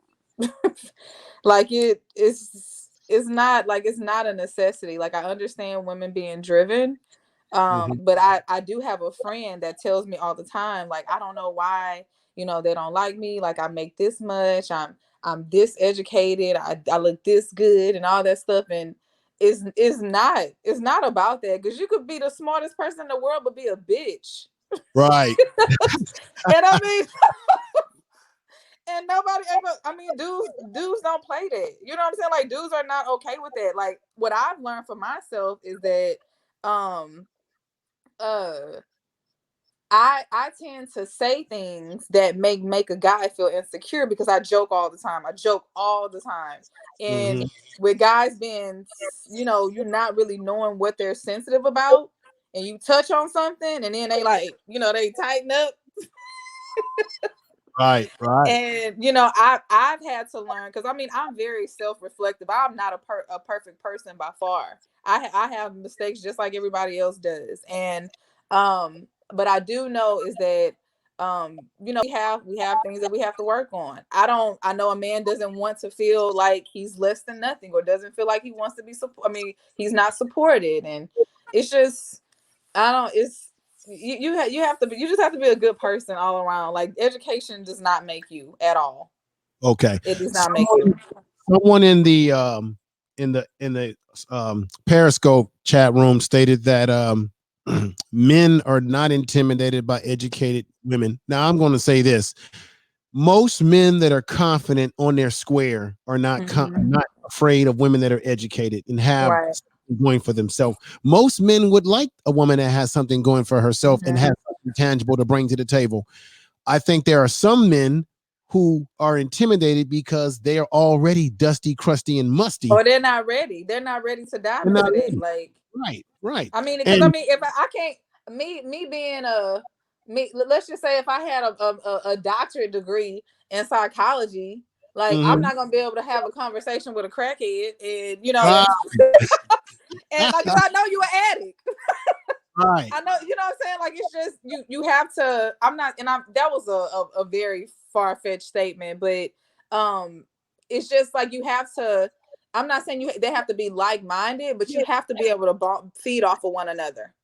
Like it's not a necessity. Like, I understand women being driven. But I do have a friend that tells me all the time, like, I don't know why, they don't like me. Like, I make this much, I'm this educated, I look this good and all that stuff. And it's not about that, because you could be the smartest person in the world but be a bitch. Right. And I mean, and nobody ever, I mean, dudes don't play that. You know what I'm saying? Like, dudes are not okay with that. Like, what I've learned for myself is that I tend to say things that make a guy feel insecure, because I joke all the time. And with guys being, you're not really knowing what they're sensitive about, and you touch on something and then they, like, they tighten up. Right, right. And I've had to learn, because I mean I'm very self-reflective. I'm not a perfect person by far. I have mistakes just like everybody else does. And but I do know is that we have things that we have to work on. I know a man doesn't want to feel like he's less than nothing, or doesn't feel like he wants to be he's not supported. And it's just, I don't it's you have to you just have to be a good person all around. Like, education does not make you at all. Okay. It does not make you. Someone in the Periscope chat room stated that men are not intimidated by educated women. Now I'm going to say this: most men that are confident on their square are not afraid of women that are educated and have Right. something going for themselves. Most men would like a woman that has something going for herself and has something tangible to bring to the table. I think there are some men who are intimidated because they are already dusty, crusty, and musty. Or they're not ready. They're not ready to dive They're into not that. ready. Like, Right, right. I mean, because I And mean, if I can't, me being let's just say if I had a doctorate degree in psychology, like I'm mhm, not gonna be able to have a conversation with a crackhead, and right, and like, 'cause I know you an addict. right, I know, what I'm saying? Like, it's just, you have to, I'm not, and I'm, that was a very far-fetched statement, but it's just like, you have to, I'm not saying they have to be like-minded, but you have to be able to feed off of one another.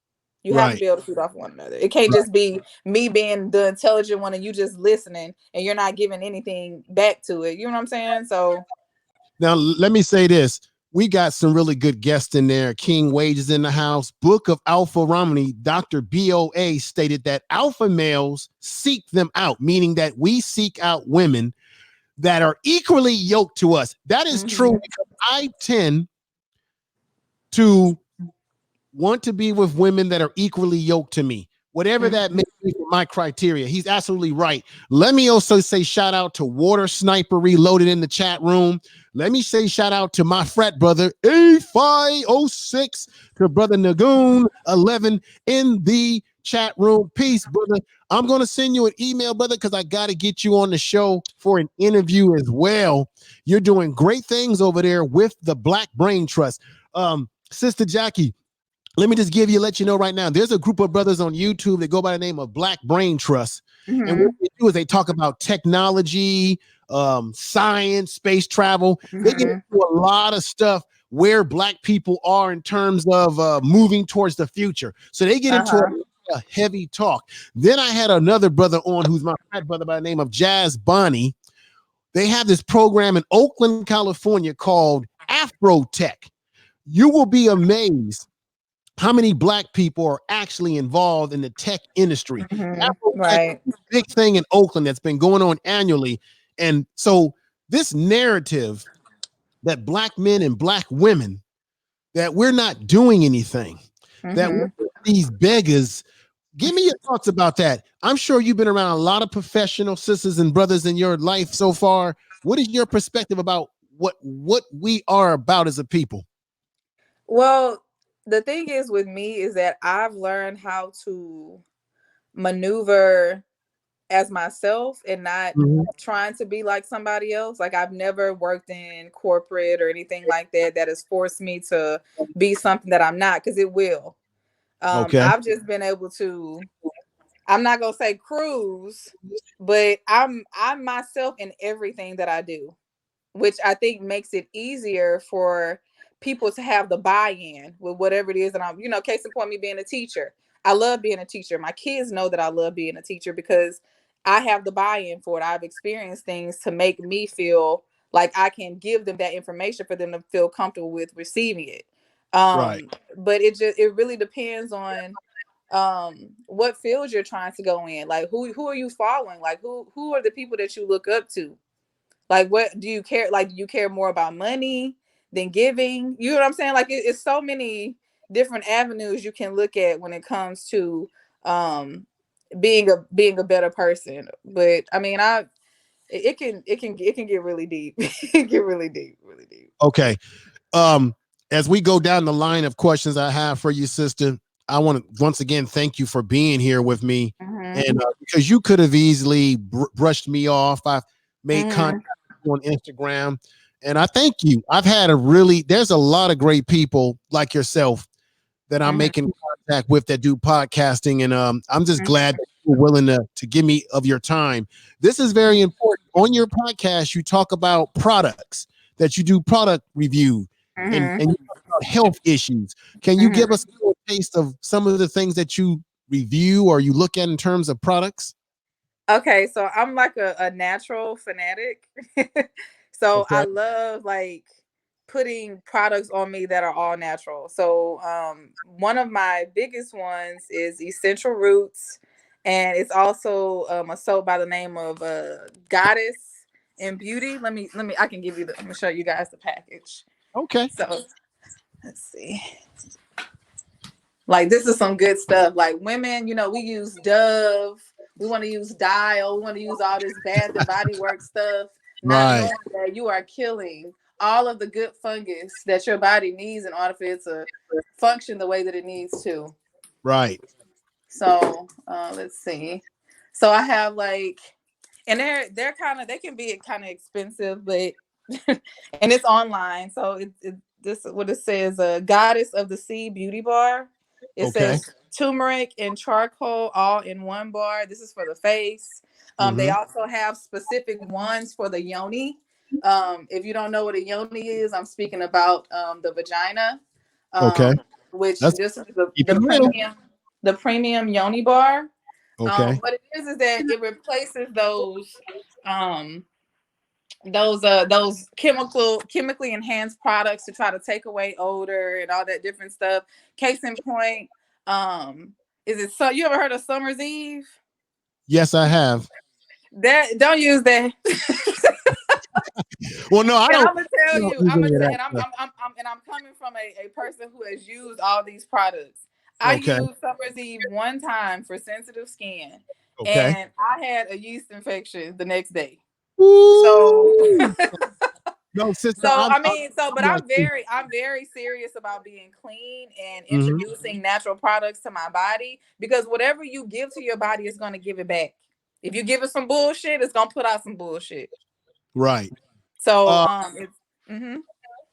You have to right, be able to feed off one another. It can't just be me being the intelligent one and you just listening and you're not giving anything back to it. You know what I'm saying? So Now, let me say this. We got some really good guests in there. King Wage is in the house. Book of Alpha Romney, Dr. BOA stated that alpha males seek them out, meaning that we seek out women that are equally yoked to us. That is true, because I tend to want to be with women that are equally yoked to me, whatever that may be for my criteria. He's absolutely right. Let me also say shout out to Water Sniper Reloaded in the chat room. Let me say shout out to my frat brother A506, to brother Nagoon 11 in the chat room. Peace, brother. I'm going to send you an email, brother, because I got to get you on the show for an interview as well. You're doing great things over there with the Black Brain Trust. Sister Jackie, let me just let you know right now, there's a group of brothers on YouTube that go by the name of Black Brain Trust. And what they do is they talk about technology, science, space travel. They get into a lot of stuff where Black people are in terms of moving towards the future. So they get into a heavy talk. Then I had another brother on who's my frat brother by the name of Jazz Bonnie. They have this program in Oakland, California called Afro Tech. You will be amazed how many Black people are actually involved in the tech industry. Afrotech right. is a big thing in Oakland that's been going on annually. And so this narrative that Black men and Black women, that we're not doing anything, that we're these beggars. Give me your thoughts about that. I'm sure you've been around a lot of professional sisters and brothers in your life so far. What is your perspective about what we are about as a people? Well, the thing is with me is that I've learned how to maneuver as myself and not trying to be like somebody else. Like, I've never worked in corporate or anything like that that has forced me to be something that I'm not, because it will. Okay. I've just been able to, I'm not gonna say cruise, but I'm myself in everything that I do, which I think makes it easier for people to have the buy-in with whatever it is that I'm, case in point, me being a teacher. I love being a teacher. My kids know that I love being a teacher because I have the buy-in for it. I've experienced things to make me feel like I can give them that information for them to feel comfortable with receiving it. Right. But it really depends on what field you're trying to go in. Like, who are you following? Like, who are the people that you look up to? Like, what do you care? Like, do you care more about money than giving? You know what I'm saying? Like, it's so many different avenues you can look at when it comes to um being a better person. But I mean, it can get really deep. It can get really deep, really deep. Okay. Um, as we go down the line of questions I have for you, sister, I want to once again thank you for being here with me, Mhm. and because you could have easily brushed me off. I've made contact Mhm. on Instagram, and I thank you. I've had a really there's a lot of great people like yourself that I'm Mhm. making contact with that do podcasting, and I'm just Mhm. glad that you're willing to give me of your time. This is very important. On your podcast, you talk about products, that you do product review, Mhm. and you talk about health issues. Can you give Mhm. us a little taste of some of the things that you review or you look at in terms of products? Okay, so I'm like a natural fanatic. So Okay. I love like putting products on me that are all natural. So one of my biggest ones is Essential Roots, and it's also a soap by the name of Goddess in Beauty. Let me I can give you the let me show you guys the package. Okay. So let's see. Like this is some good stuff. Like women, we use Dove, we want to use Dial, we want to use all this Bath and Body Works stuff, not Right. knowing that you are killing all of the good fungus that your body needs in order for it to function the way that it needs to. Right. So let's see. So I have like, and they're kind of they can be kind of expensive, but and it's online. So this what it says: Goddess of the Sea Beauty Bar. It Okay. says turmeric and charcoal all in one bar. This is for the face. They Mm-hmm. also have specific ones for the yoni. If you don't know what a yoni is, I'm speaking about the vagina. Okay. Um, which That's this is keep the it real. premium yoni bar. Okay. What it is that it replaces um those chemically enhanced products to try to take away odor and all that different stuff. Case in point, is it so you ever heard of Summer's Eve? Yes, I have. That don't use that. Well, no, I And don't. I'm gonna I tell don't you, use I'm any gonna of tell, that and stuff. I'm coming from a person who has used all these products. I Okay. used Summer's Eve one time for sensitive skin, Okay. and I had a yeast infection the next day. So Woo! No, sister, so I'm, I I'm, mean, so but I'm like you. I'm very serious about being clean and Hmm. introducing natural products to my body because whatever you give to your body is gonna give it back. If you give it some bullshit, it's gonna put out some bullshit. Right. So Uh, it's mm-hmm,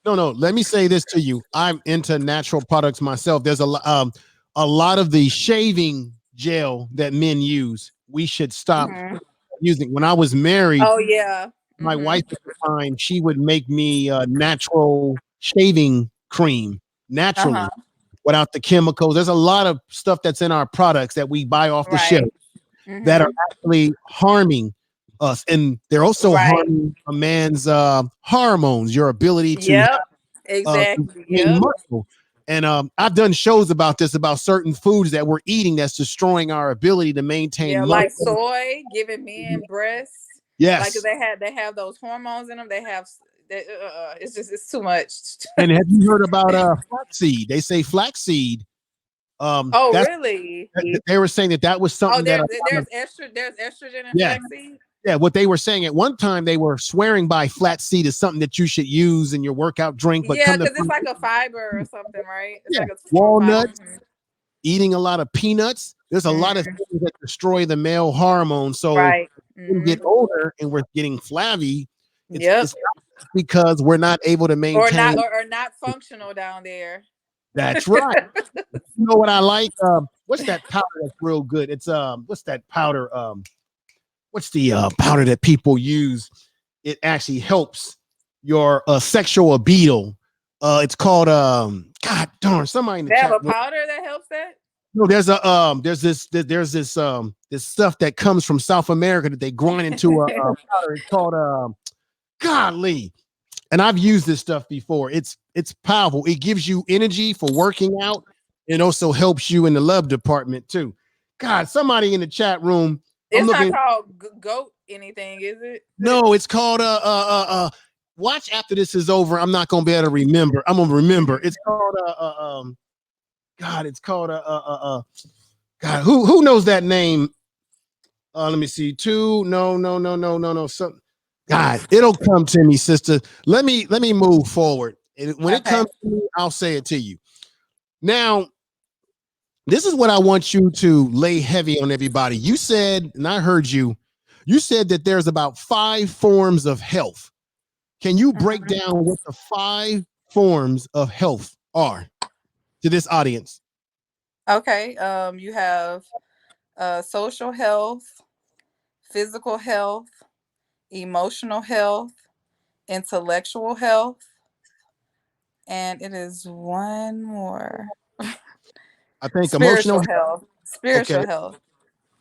no, no. Let me say this to you. I'm into natural products myself. There's a lot of the shaving gel that men use. We should stop mm-hmm. using. When I was married, Oh yeah. my Mm-hmm. wife at the time, she would make me natural shaving cream Uh-huh. naturally without the chemicals. There's a lot of stuff that's in our products that we buy off the shelf Right. that are Mm-hmm. actually harming us, and they're also Right. harming a man's hormones, your ability Yep. to Exactly. gain Yep. muscle. And I've done shows about this, about certain foods that we're eating that's destroying our ability to maintain Yeah, like muscle. soy, giving men breasts. Like 'cause Yes. they have those hormones in them. It's too much. And have you heard about flaxseed? They say flaxseed. Oh, That's really? they were saying that that was Oh, something that there's estrogen in yeah, flaxseed. yeah. What they were saying at one time, they were swearing by flaxseed as something that you should use in your workout drink, but Yeah, come to because it's like a fiber or something, right? It's yeah, like a small fiber. walnuts, eating a lot of peanuts. There's a lot of Mhm. things that destroy the male hormone. So Right. when we Hmm. get older and we're getting flabby, Yep. it's because we're not able to Or maintain. not or not functional down there. That's right. You know what I like? What's that powder that's real good? It's what's that powder? What's the powder that people use? It actually helps your sexual libido. It's called God darn, somebody in the They have chat a room. powder that helps that? No, there's this stuff that comes from South America that they grind into a powder. It's called godly. And I've used this stuff before. It's powerful. It gives you energy for working out. It also helps you in the love department too. God, somebody in the chat room. I'm It's not looking. called goat anything, is it? No, it's called watch after this is over. I'm not gonna be able to remember. I'm gonna remember. It's called God, it's called God, who knows that name? Let me see. Two. No, no, no, no, no, no. Some God, it'll come to me, sister. Let me move forward. And when it Okay. comes to me, I'll say it to you. Now, This is what I want you to lay heavy on everybody. You said, and I heard you, you said that there's about 5 forms of health. Can you break Mhm. down what the 5 forms of health are to this audience? Okay. You have social health, physical health, emotional health, intellectual health, and it is one more. I think emotional. Spiritual health. Okay. Spiritual health.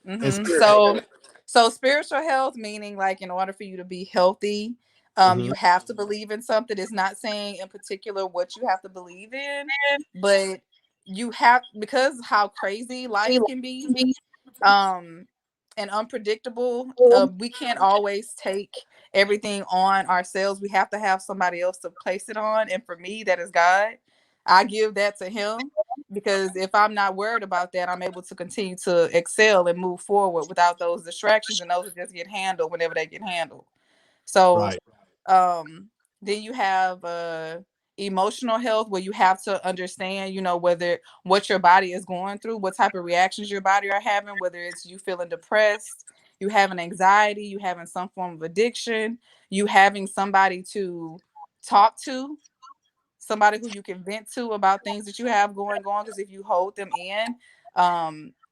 And Mm-hmm. spirit. So spiritual health meaning like in order for you to be healthy, Mhm. you have to believe in something. It's not saying in particular what you have to believe in, but you have because how crazy life can be, um, and unpredictable. We can't always take everything on ourselves. We have to have somebody else to place it on, and for me, that is God. I give that to Him because if I'm not worried about that, I'm able to continue to excel and move forward without those distractions, and those just get handled whenever they get handled. So, Right. um, then you have emotional health where you have to understand, whether what your body is going through, what type of reactions your body are having, whether it's you feeling depressed, you having anxiety, you having some form of addiction, you having somebody to talk to, somebody who you can vent to about things that you have going on. Because if you hold them in,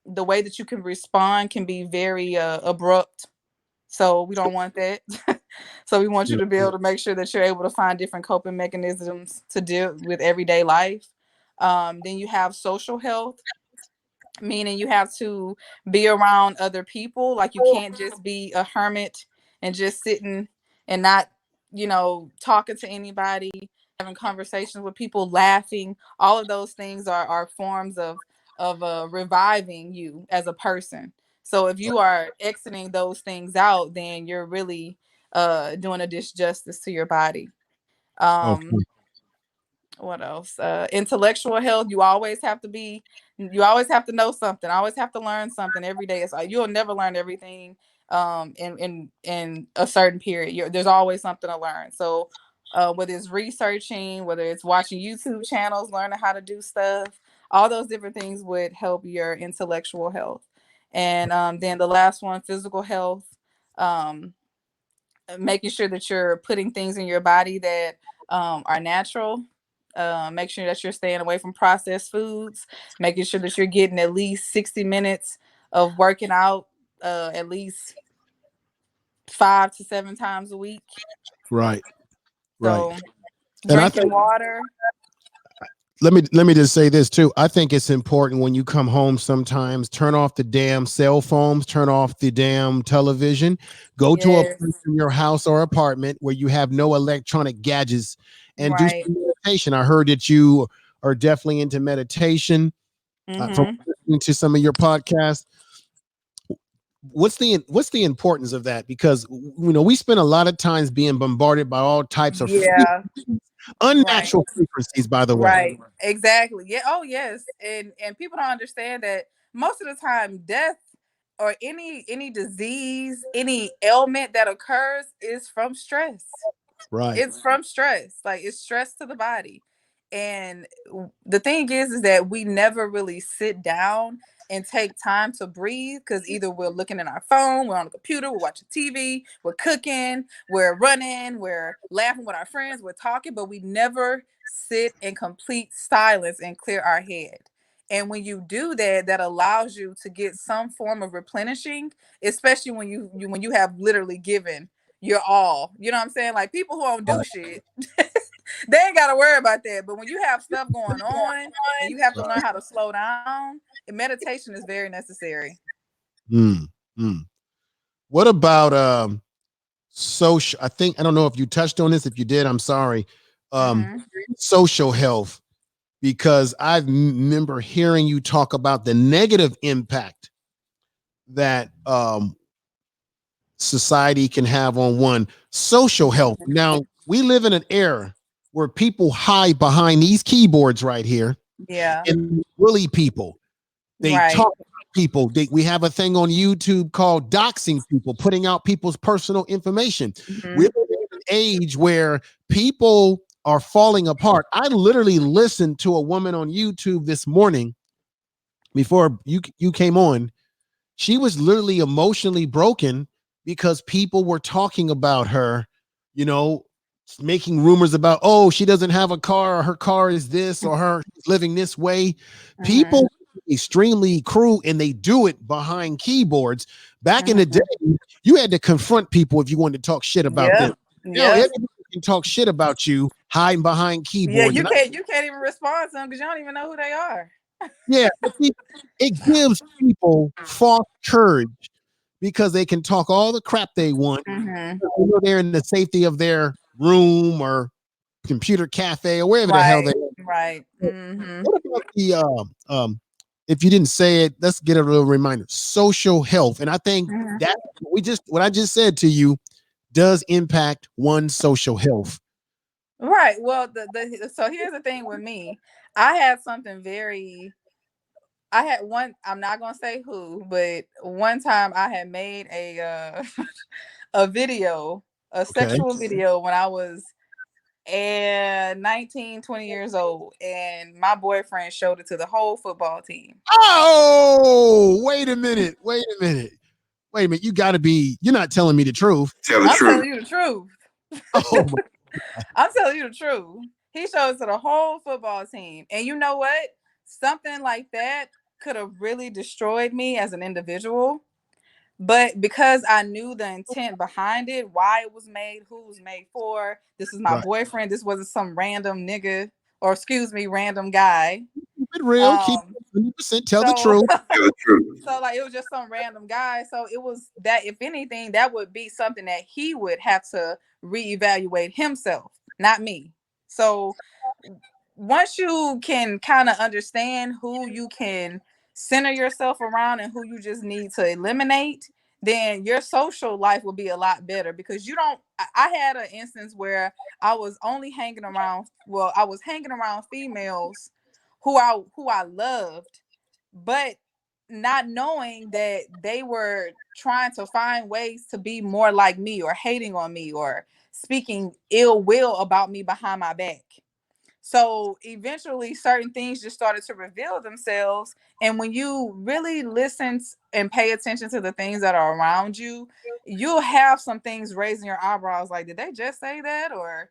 the way that you can respond can be very abrupt. So we don't want that. So we want you to be able to make sure that you're able to find different coping mechanisms to deal with everyday life. Then you have social health, meaning you have to be around other people. Like you can't just be a hermit and just sitting and not, talking to anybody, having conversations with people, laughing. All of those things are forms of reviving you as a person. So if you are exiting those things out, then you're really doing a disjustice to your body. Okay. What else? Intellectual health. You always have to know something. Always have to learn something every day. It's like you'll never learn everything in a certain period. There's always something to learn. So whether it's researching, whether it's watching YouTube channels, learning how to do stuff, all those different things would help your intellectual health. And then the last one, physical health. Um, Making sure that you're putting things in your body that are natural. Make sure that you're staying away from processed foods. Making sure that you're getting at least 60 minutes of working out at least 5 to 7 times a week. Right. Right. So And I drinking think water. let me just say this too. I think it's important when you come home sometimes, turn off the damn cell phones, turn off the damn television, go to a place Yes. in your house or apartment where you have no electronic gadgets and do Right. some meditation. I heard that you are definitely into meditation from Mm-hmm. listening to some of your podcasts. What's the importance of that? Because we spend a lot of times being bombarded by all types of Yeah. Right. unnatural frequencies, by the way. Right. Exactly. Yeah. Oh, yes. And people don't understand that most of the time, death or any disease, any ailment that occurs is from stress. Right. It's from stress. Like it's stress to the body. And the thing is that we never really sit down and take time to breathe because either we're looking at our phone, we're on the computer, we're watching TV, we're cooking, we're running, we're laughing with our friends, we're talking, but we never sit in complete silence and clear our head. And when you do that, that allows you to get some form of replenishing, especially when when you have literally given your all. You know what I'm saying? Like people who don't do shit, they ain't got to worry about that. But when you have stuff going on and you have to learn how to slow down, meditation is very necessary. Mm, mm. What about social? I don't know if you touched on this. If you did, I'm sorry. Um, Hmm. Social health, because I remember hearing you talk about the negative impact that society can have on one social health. Now, we live in an era where people hide behind these keyboards right here Yeah. and bully people. They Right. talk about people. We have a thing on YouTube called doxing people, putting out people's personal information. We're Hmm. in an age where people are falling apart. I literally listened to a woman on YouTube this morning before you came on, she was literally emotionally broken because people were talking about her, you know, making rumors about, oh, she doesn't have a car, or her car is this, or her living this way. Mhm. People extremely cruel, and they do it behind keyboards. Back in the day, Mhm. you had to confront people if you wanted to talk shit about them. Yep. Now Yep. everybody can talk shit about you hiding behind Yeah, keyboards. you And can't even respond to them because you don't even know who they are. yeah, but see, it gives people false courage because they can talk all the crap they want. Mhm. They know they're in the safety of their room or computer cafe or wherever the hell they Right. are. Right. Mhm. What about the if you didn't say it, let's get a little reminder. Social health. And I think Mhm. that what I just said to you does impact one's social health. Right. Well, the so here's the thing with me. I had something very I had one, I'm not gonna say who, but one time I had made a a video, a Okay. sexual video when I was 19, 20 years old, and my boyfriend showed it to the whole football team. Oh, wait a minute. Wait a minute. Wait a minute. You're not telling me the truth. Tell the I'm truth. telling you the truth. Oh, I'm telling you the truth. He showed it to the whole football team. And you know what? Something like that could have really destroyed me as an individual. But because I knew the intent behind it, why it was made, who it was made for, this is my right. boyfriend. This wasn't some random nigga, or excuse me, random guy. Keep it real. Keep Um, it 100%. Tell the so truth. Tell the truth. so like it was just some random guy. So it was that, if anything, that would be something that he would have to reevaluate himself, not me. So once you can kind of understand who you can center yourself around and who you just need to eliminate, then your social life will be a lot better, because you don't I had an instance where I was only hanging around, well, I was hanging around females who I loved, but not knowing that they were trying to find ways to be more like me, or hating on me, or speaking ill will about me behind my back. So eventually, certain things just started to reveal themselves. And when you really listen and pay attention to the things that are around you, you'll have some things raising your eyebrows like, did they just say that? Or,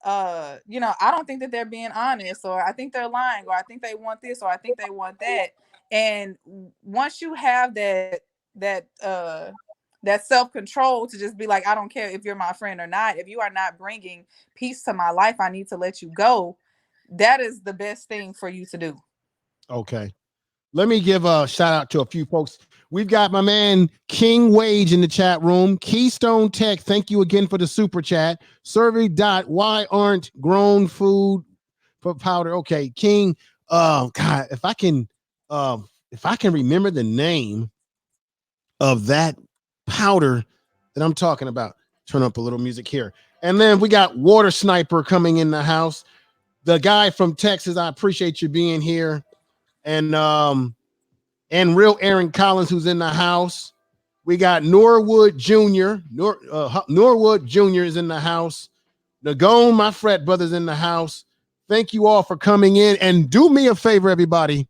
I don't think that they're being honest, or I think they're lying, or I think they want this, or I think they want that. And once you have that that self-control to just be like, I don't care if you're my friend or not, if you are not bringing peace to my life, I need to let you go. That is the best thing for you to do. Okay. Let me give a shout out to a few folks. We've got my man King Wage in the chat room. Keystone Tech, thank you again for the super chat. Survey dot why aren't grown food for powder? Okay, King. God, if I can remember the name of that powder that I'm talking about. Turn up a little music here. And then we got Water Sniper coming in the house. The guy from Texas, I appreciate you being here. And real Aaron Collins, who's in the house. We got Norwood Jr. Norwood Jr. is in the house. Nagone, my frat brother's in the house. Thank you all for coming in. And do me a favor, everybody.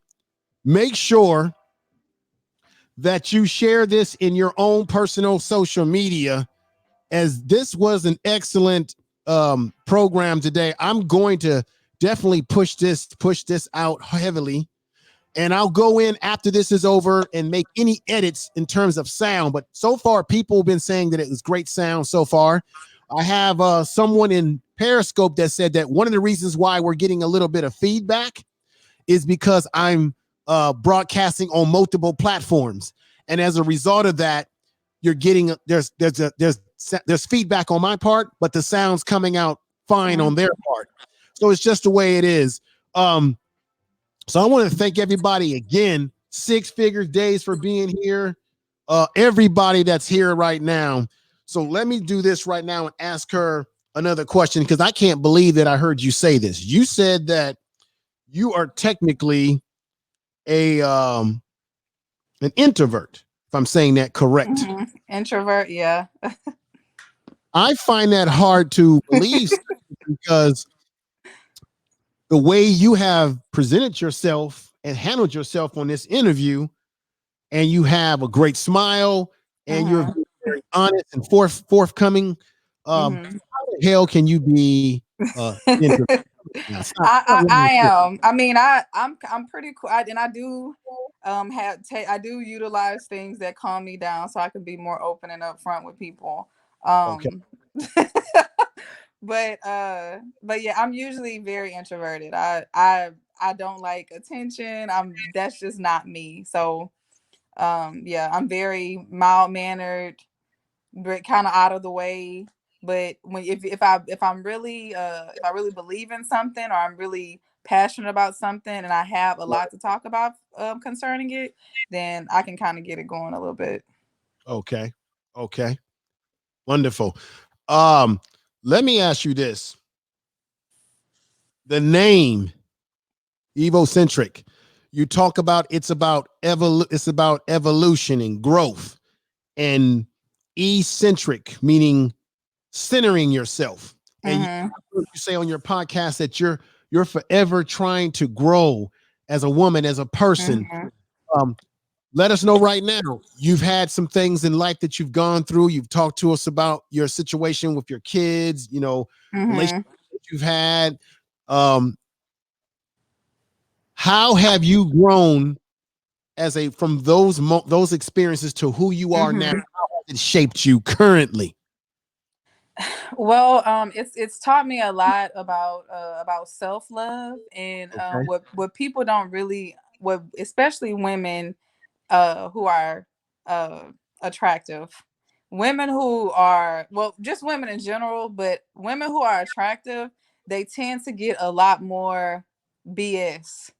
Make sure that you share this in your own personal social media, as this was an excellent program today. I'm going to definitely push this out heavily, and I'll go in after this is over and make any edits in terms of sound. But so far, people have been saying that it was great sound so far. I have someone in Periscope that said that one of the reasons why we're getting a little bit of feedback is because I'm broadcasting on multiple platforms, and as a result of that, you're getting there's feedback on my part, but the sound's coming out fine on their part. So it's just the way it is. So I want to thank everybody again, Six Figure Days, for being here. Everybody that's here right now. So let me do this right now and ask her another question, because I can't believe that I heard you say this. You said that you are technically a an introvert, if I'm saying that correct. Introvert, yeah. I find that hard to believe, because the way you have presented yourself and handled yourself on this interview, and you have a great smile, and you're Mm-hmm. very honest and forthcoming. Mm-hmm. How the hell can you be introvert? Now, stop. I am. I mean, I'm pretty cool, and I do I do utilize things that calm me down so I can be more open and upfront with people. Okay. Um, but yeah, I'm usually very introverted. I don't like attention. That's just not me. So yeah, I'm very mild mannered, kind of out of the way. But when if I really believe in something, or I'm really passionate about something, and I have a lot to talk about concerning it, then I can kind of get it going a little bit. Okay. Okay. Wonderful. Um, Let me ask you this. The name EVOcentric. You talk about it's about evolution and growth, and eccentric meaning centering yourself. And Mm-hmm. you say on your podcast that you're forever trying to grow as a woman, as a person. Mm-hmm. Um, Let us know right now. You've had some things in life that you've gone through. You've talked to us about your situation with your kids, relationships Mm-hmm. that you've had. Um, how have you grown as a from those experiences to who you are now? Mm-hmm. How has it shaped you currently? Well, it's taught me a lot about self love, and Okay. what people don't really, what especially women who are uh attractive, women who are, well, just women in general, but women who are attractive, they tend to get a lot more BS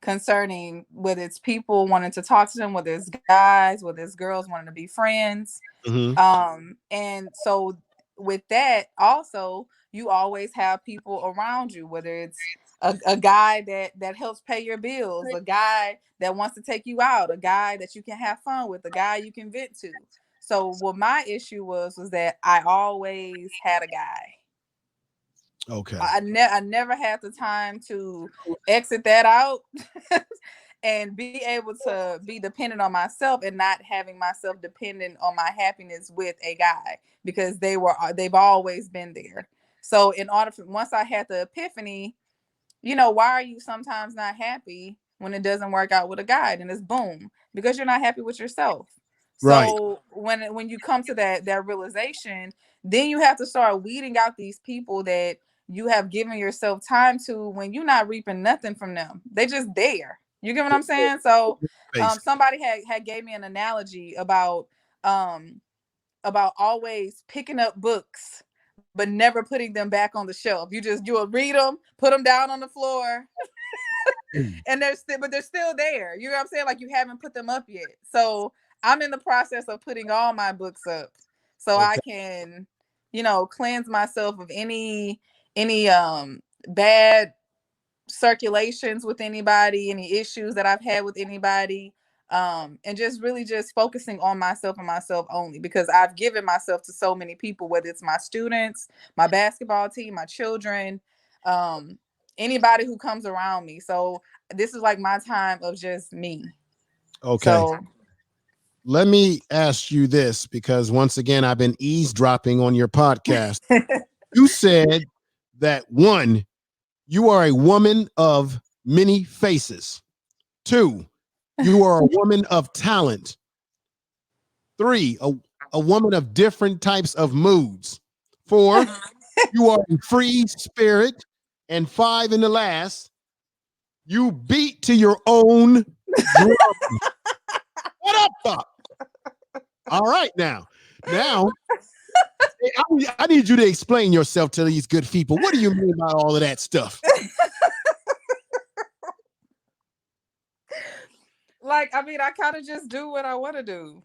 concerning whether it's people wanting to talk to them, whether it's guys, whether it's girls wanting to be friends. Mm-hmm. And so with that also, you always have people around you, whether it's a guy that helps pay your bills, a guy that wants to take you out, a guy that you can have fun with, a guy you can vent to. So what my issue was that I always had a guy. Okay. I never had the time to exit that out and be able to be dependent on myself, and not having myself dependent on my happiness with a guy, because they've always been there. So in order for once I had the epiphany, why are you sometimes not happy when it doesn't work out with a guy? And it's boom, because you're not happy with yourself. Right. So when you come to that realization, then you have to start weeding out these people that you have given yourself time to, when you're not reaping nothing from them. They just there. You get what I'm saying? So Face. somebody had gave me an analogy um about always picking up books but never putting them back on the shelf. You'll read them, put them down on the floor, and they're still there. You know what I'm saying? Like, you haven't put them up yet. So I'm in the process of putting all my books up so I Okay. can, cleanse myself of any bad circulations with anybody, any issues that I've had with anybody. And just really just focusing on myself and myself only, because I've given myself to so many people, whether it's my students, my basketball team, my children, um, anybody who comes around me. So this is like my time of just me. Okay. So Let me ask you this, because once again, I've been eavesdropping on your podcast. You said that one, you are a woman of many faces. Two, you are a woman of talent. Three, a woman of different types of moods. Four, you are a free spirit. And five, in the last, you beat to your own drum. What up, Buck? All right, now, I need you to explain yourself to these good people. What do you mean by all of that stuff? like, I mean, I kind of just do what I want to do.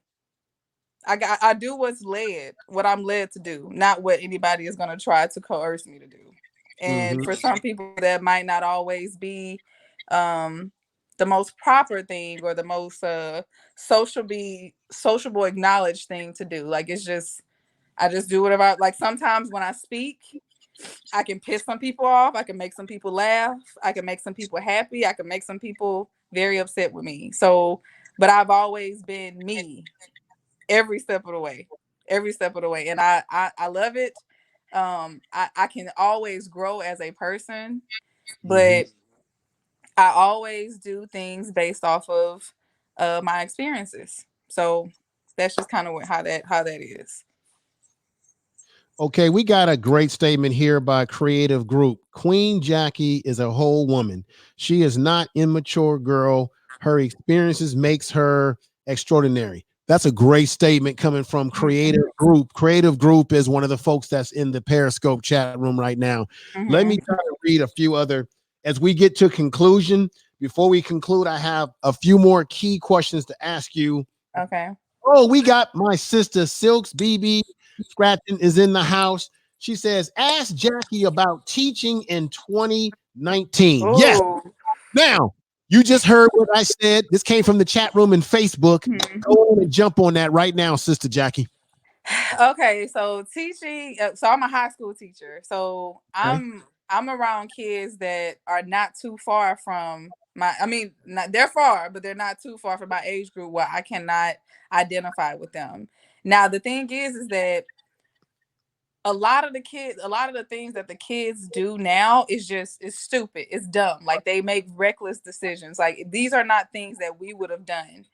I do what I'm led to do, not what anybody is going to try to coerce me to do. And Mm-hmm. for some people, that might not always be um, the most proper thing, or the most sociable acknowledged thing to do. Like, I just do whatever. Like, sometimes when I speak, I can piss some people off. I can make some people laugh. I can make some people happy. I can make some people very upset with me. So, but I've always been me every step of the way, every step of the way. And I love it. I can always grow as a person, Mhm. but I always do things based off of my experiences. So that's just kind of how that is. Okay, we got a great statement here by Creative Group. Queen Jackie is a whole woman. She is not immature girl. Her experiences makes her extraordinary. That's a great statement coming from Creative Mm-hmm. Group. Creative Group is one of the folks that's in the Periscope chat room right now. Let me Mm-hmm. try to read a few other as we get to conclusion. Before we conclude, I have a few more key questions to ask you. Okay. Oh, we got my sister Silks BB Scratton is in the house. She says, ask Jackie about teaching in 2019. Yes. Oh. Now, you just heard what I said. This came from the chat room and Facebook. Go on and jump on that right now, Sister Jackie. Okay, so teaching. So I'm a high school teacher. So Okay. I'm around kids that are not too far from my. I mean, not, they're far, but they're not too far from my age group where I cannot identify with them. Now the thing is that a lot of the things that the kids do now is stupid. It's dumb. Like they make reckless decisions. Like these are not things that we would have done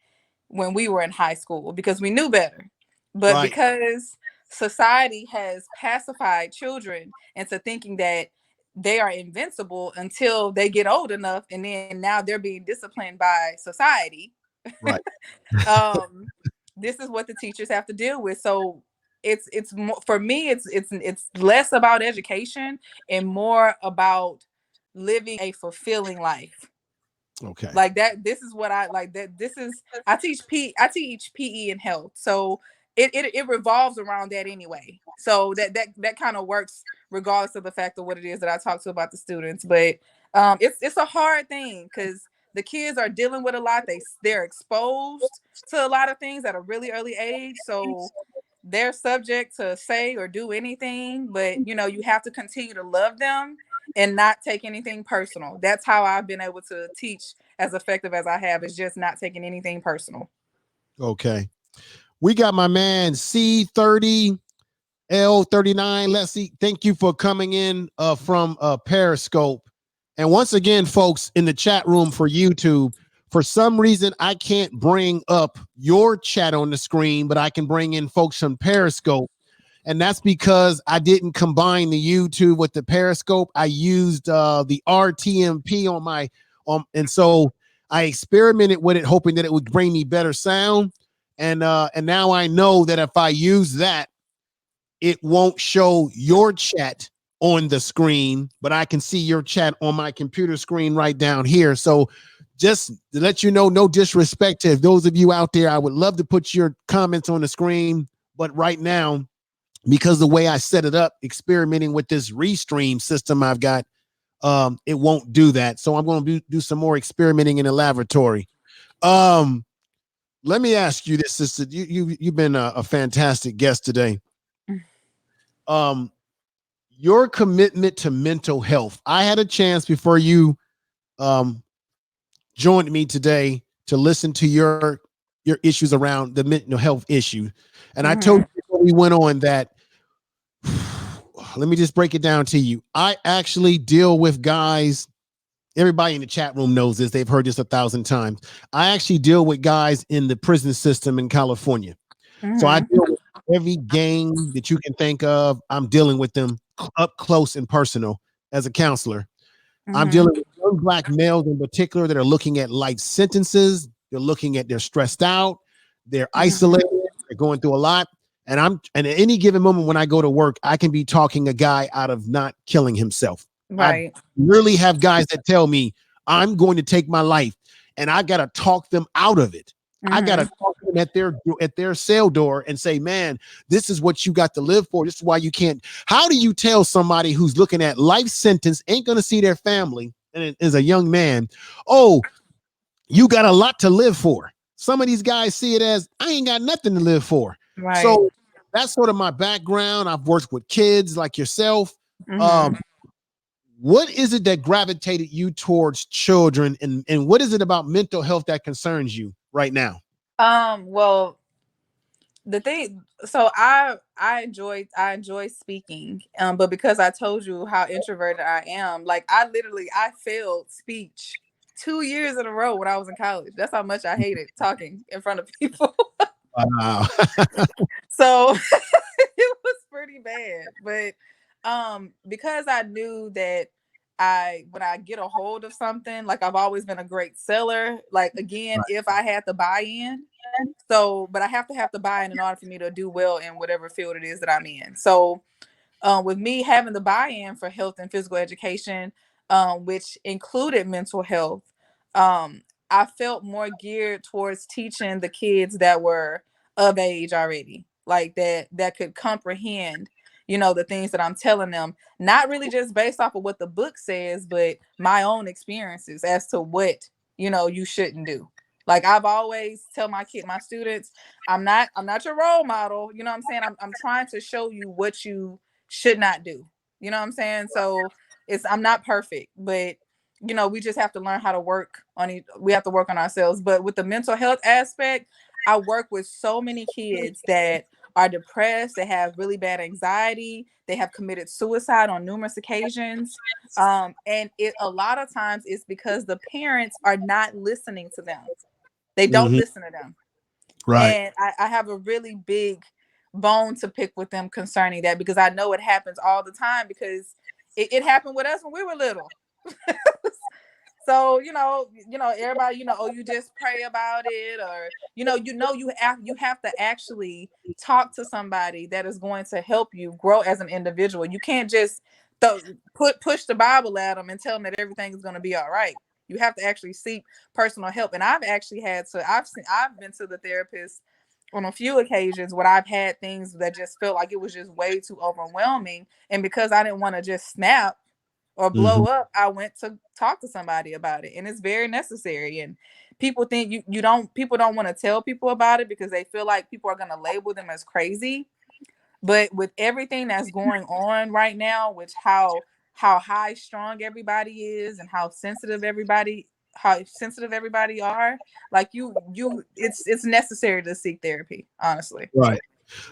when we were in high school because we knew better. But Right. because society has pacified children into thinking that they are invincible until they get old enough and then now they're being disciplined by society. Right. um this is what the teachers have to deal with. So it's more for me, it's less about education and more about living a fulfilling life. Okay. Like that, this is what I like. That this is I teach PE and health, so it revolves around that anyway. So that kind of works regardless of the fact of what it is that I talk to about the students. But it's a hard thing because the kids are dealing with a lot. They're exposed to a lot of things at a really early age, so they're subject to say or do anything. But you have to continue to love them and not take anything personal. That's how I've been able to teach as effective as I have, is just not taking anything personal. Okay. We got my man C30 L39. Let's see. Thank you for coming in from Periscope. And once again, folks, in the chat room for YouTube, for some reason, I can't bring up your chat on the screen, but I can bring in folks from Periscope. And that's because I didn't combine the YouTube with the Periscope. I used the RTMP on my and so I experimented with it, hoping that it would bring me better sound. And now I know that if I use that, it won't show your chat on the screen, but I can see your chat on my computer screen right down here. So just to let you know, no disrespect to those of you out there, I would love to put your comments on the screen, but right now, because the way I set it up, experimenting with this restream system I've got, it won't do that. So I'm going to do some more experimenting in the laboratory. Um, Let me ask you this, sister. You've been a fantastic guest today. Um, your commitment to mental health. I had a chance before you um joined me today to listen to your issues around the mental health issue, and I told Mm-hmm. you before we went on that. Let me just break it down to you. I actually deal with guys. Everybody in the chat room knows this. They've heard this 1,000 times. I actually deal with guys in the prison system in California. So I Mm-hmm. deal with every gang that you can think of. I'm dealing with them up close and personal as a counselor. I'm Mm-hmm. dealing with young black males in particular that are looking at life sentences. They're looking at they're stressed out, they're Mm-hmm. isolated, they're going through a lot. And at any given moment when I go to work, I can be talking a guy out of not killing himself. I Right. really have guys that tell me I'm going to take my life, and I got to talk them out of it. I got to Mm-hmm. talk to them at their cell door and say, man, this is what you got to live for. This is why you can't. How do you tell somebody who's looking at life sentence, ain't going to see their family, and is a young man, oh, you got a lot to live for? Some of these guys see it as I ain't got nothing to live for. Right. So that's sort of my background. I've worked with kids like yourself. Mm-hmm. Um, what is it that gravitated you towards children, and what is it about mental health that concerns you right now? Well, the thing, so I enjoy speaking, but because I told you how introverted I am, like I failed speech 2 years in a row when I was in college. That's how much I hated talking in front of people. Wow. So it was pretty bad. But because I knew that when I get a hold of something, like I've always been a great seller. Like again, if I had to buy in, so but I have to have the buy-in in order for me to do well in whatever field it is that I'm in. So with me having the buy-in for health and physical education, which included mental health, I felt more geared towards teaching the kids that were of age already, like that could comprehend, the things that I'm telling them, not really just based off of what the book says, but my own experiences as to what you shouldn't do. Like I've always tell my students, I'm not your role model. You know what I'm saying? I'm trying to show you what you should not do. You know what I'm saying? So I'm not perfect, but we just have to learn how to work on it. We have to work on ourselves. But with the mental health aspect, I work with so many kids that are depressed, they have really bad anxiety, they have committed suicide on numerous occasions. And it a lot of times it's because the parents are not listening to them. They don't Mhm. listen to them. Right. And I have a really big bone to pick with them concerning that, because I know it happens all the time, because it happened with us when we were little. So everybody, oh, you just pray about it, or you have to actually talk to somebody that is going to help you grow as an individual. You can't just push the Bible at them and tell them that everything is going to be all right. You have to actually seek personal help. And I've been to the therapist on a few occasions when I've had things that just felt like it was just way too overwhelming, and because I didn't want to just snap or Mhm. blow up, I went to talk to somebody about it. And it's very necessary. And people think people don't want to tell people about it because they feel like people are going to label them as crazy. But with everything that's going on right now, with how high strong everybody is, and how sensitive everybody are, like it's necessary to seek therapy, honestly. Right.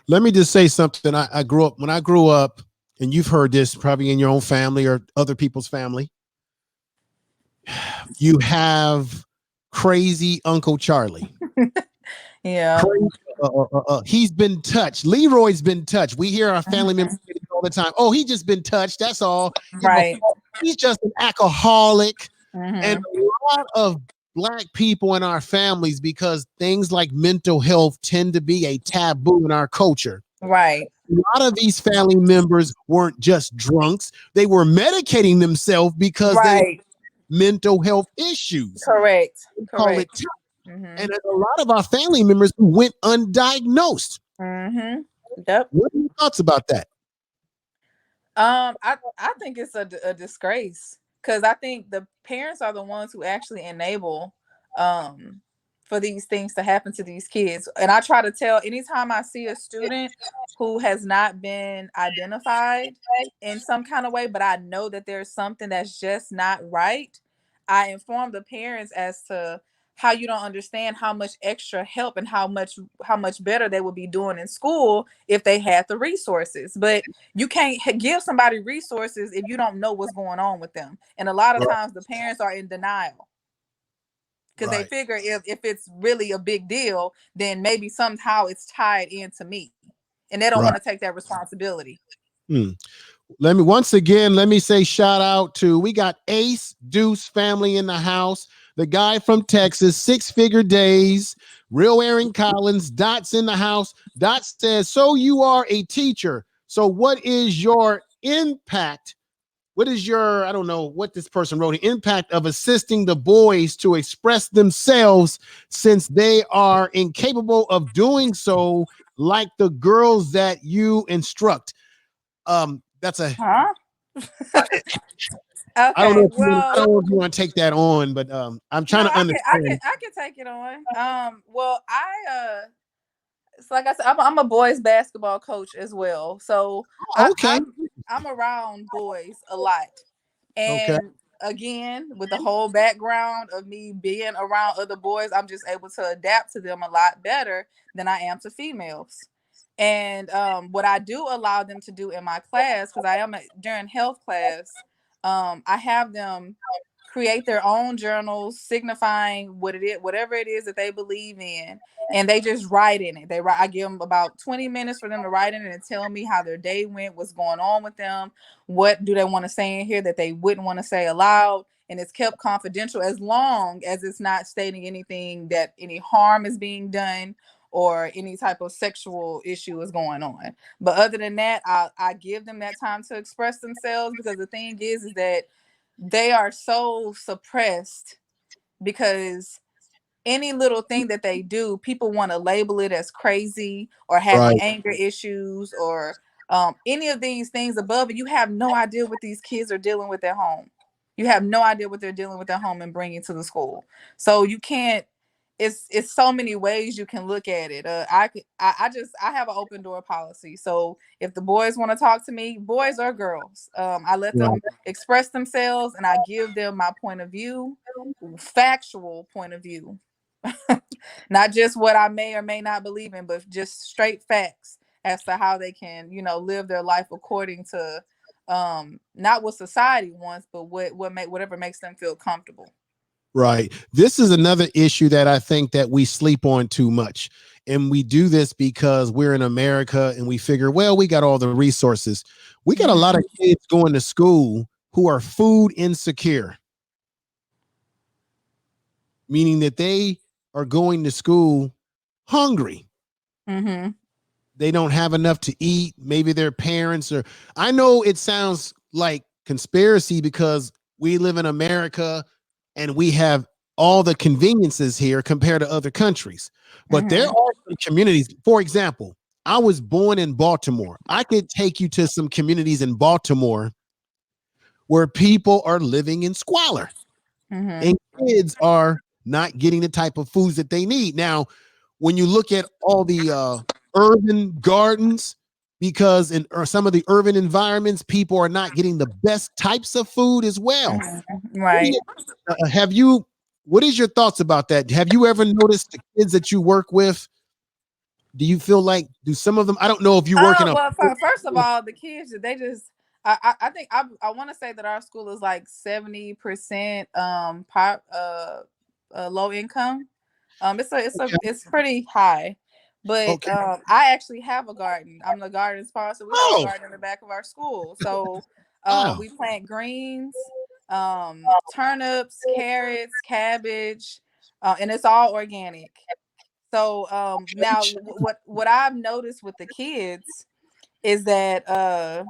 Let me just say something. I grew up, when I grew up, and you've heard this probably in your own family or other people's family. You have crazy Uncle Charlie. Yeah. Crazy, he's been touched. Leroy's been touched. We hear our family members Mhm. say it all the time. Oh, he just been touched. That's all. Right. He's just an alcoholic. And Hmm. a lot of Black people in our families, because things like mental health tend to be a taboo in our culture. Right. A lot of these family members weren't just drunks, they were medicating themselves because they Right. mental health issues. Correct. We call it Correct. and Mhm. there's a lot of our family members who went undiagnosed. Mhm. Yep. What are your thoughts about that? I think it's a disgrace, because I think the parents are the ones who actually enable um for these things to happen to these kids. And I try to tell, anytime I see a student who has not been identified in some kind of way, but I know that there's something that's just not right, I inform the parents as to how you don't understand how much extra help and how much better they would be doing in school if they had the resources. But you can't give somebody resources if you don't know what's going on with them. And a lot of Right. times the parents are in denial, because they Right. figure if it's really a big deal, then maybe somehow it's tied into me, and they don't Right. want to take that responsibility. Hmm. Let me say shout out to, we got Ace Deuce family in the house. The guy from Texas, 6 Figure Days, Real Aaron Collins. Dot's in the house. Dot says, so you are a teacher. So what is your impact? What is your, I don't know what this person wrote, the impact of assisting the boys to express themselves since they are incapable of doing so, like the girls that you instruct? That's a, Huh? I don't Okay. know if you, I Well, don't know if you want to take that on, but I'm no, trying to I can I can understand. I can take it on. Well, it's like I said, I'm a boys basketball coach as well. So Oh, I, okay. I'm I'm around boys a lot. Okay. And again, with the whole background of me being around other boys, I'm just able to adapt to them a lot better than I am to females. And what I do allow them to do in my class, because I am during health class, I have them create their own journals signifying what it is, whatever it is that they believe in, and they just write in it. They write. I give them about 20 minutes for them to write in it and tell me how their day went, what's going on with them, what do they want to say in here that they wouldn't want to say aloud, and it's kept confidential as long as it's not stating anything that any harm is being done or any type of sexual issue is going on. But other than that, I give them that time to express themselves, because the thing is that they are so suppressed, because any little thing that they do, people want to label it as crazy or having Right. anger issues or any of these things above. And you have no idea what these kids are dealing with at home. You have no idea what they're dealing with at home and bringing to the school. So you can't. It's so many ways you can look at it. I have an open door policy. So if the boys want to talk to me, boys or girls, I let Right. them express themselves and I give them my point of view, factual point of view, not just what I may or may not believe in, but just straight facts as to how they can, live their life according to not what society wants, but whatever makes them feel comfortable. Right. This is another issue that I think that we sleep on too much. And we do this because we're in America and we figure, well, we got all the resources. We got a lot of Mm-hmm. kids going to school who are food insecure, meaning that they are going to school hungry. Mm-hmm. They don't have enough to eat. Maybe their parents are. I know it sounds like conspiracy because we live in America and we have all the conveniences here compared to other countries. But there Mm-hmm. are some communities. For example, I was born in Baltimore. I could take you to some communities in Baltimore where people are living in squalor Mm-hmm. and kids are not getting the type of foods that they need. Now, when you look at all the urban gardens, because in some of the urban environments, people are not getting the best types of food as well. Mm-hmm. What do Right. you, have you? What is your thoughts about that? Have you ever noticed the kids that you work with? Do you feel like do some of them? I don't know if you work in a. Well, first of all, the kids, they just, I think I want to say that our school is like 70% low income. Okay. It's pretty high, but Okay. I actually have a garden. I'm the garden sponsor. We have a Oh. garden in the back of our school, so Wow. we plant greens, turnips, carrots, cabbage, and it's all organic. So now Okay. what I've noticed with the kids is that oh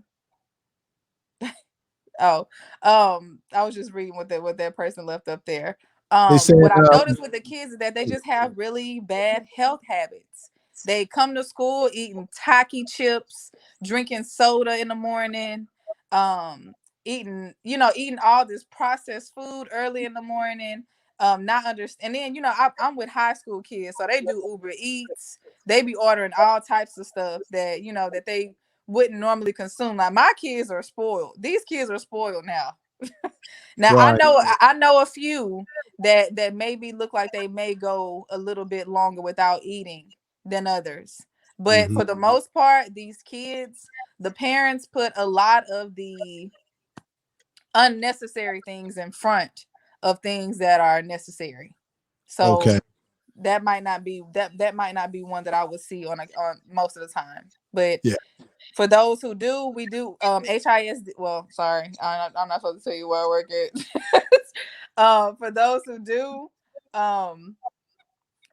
I was just reading what that person left up there. They said. What I've noticed with the kids is that they just have really bad health habits. They come to school eating tacky chips, drinking soda in the morning, eating, eating all this processed food early in the morning. Not understand. And then, I'm with high school kids, so they do Uber Eats. They be ordering all types of stuff that, that they wouldn't normally consume. Like my kids are spoiled. These kids are spoiled now. Now Right. I know a few that maybe look like they may go a little bit longer without eating than others. But Mhm. for the most part, these kids, the parents put a lot of the unnecessary things in front of things that are necessary. So Okay. that might not be one that I would see on most of the time. But Yeah. for those who do, we do HIS. Well, sorry, I'm not supposed to tell you where I work at. For those who do, um,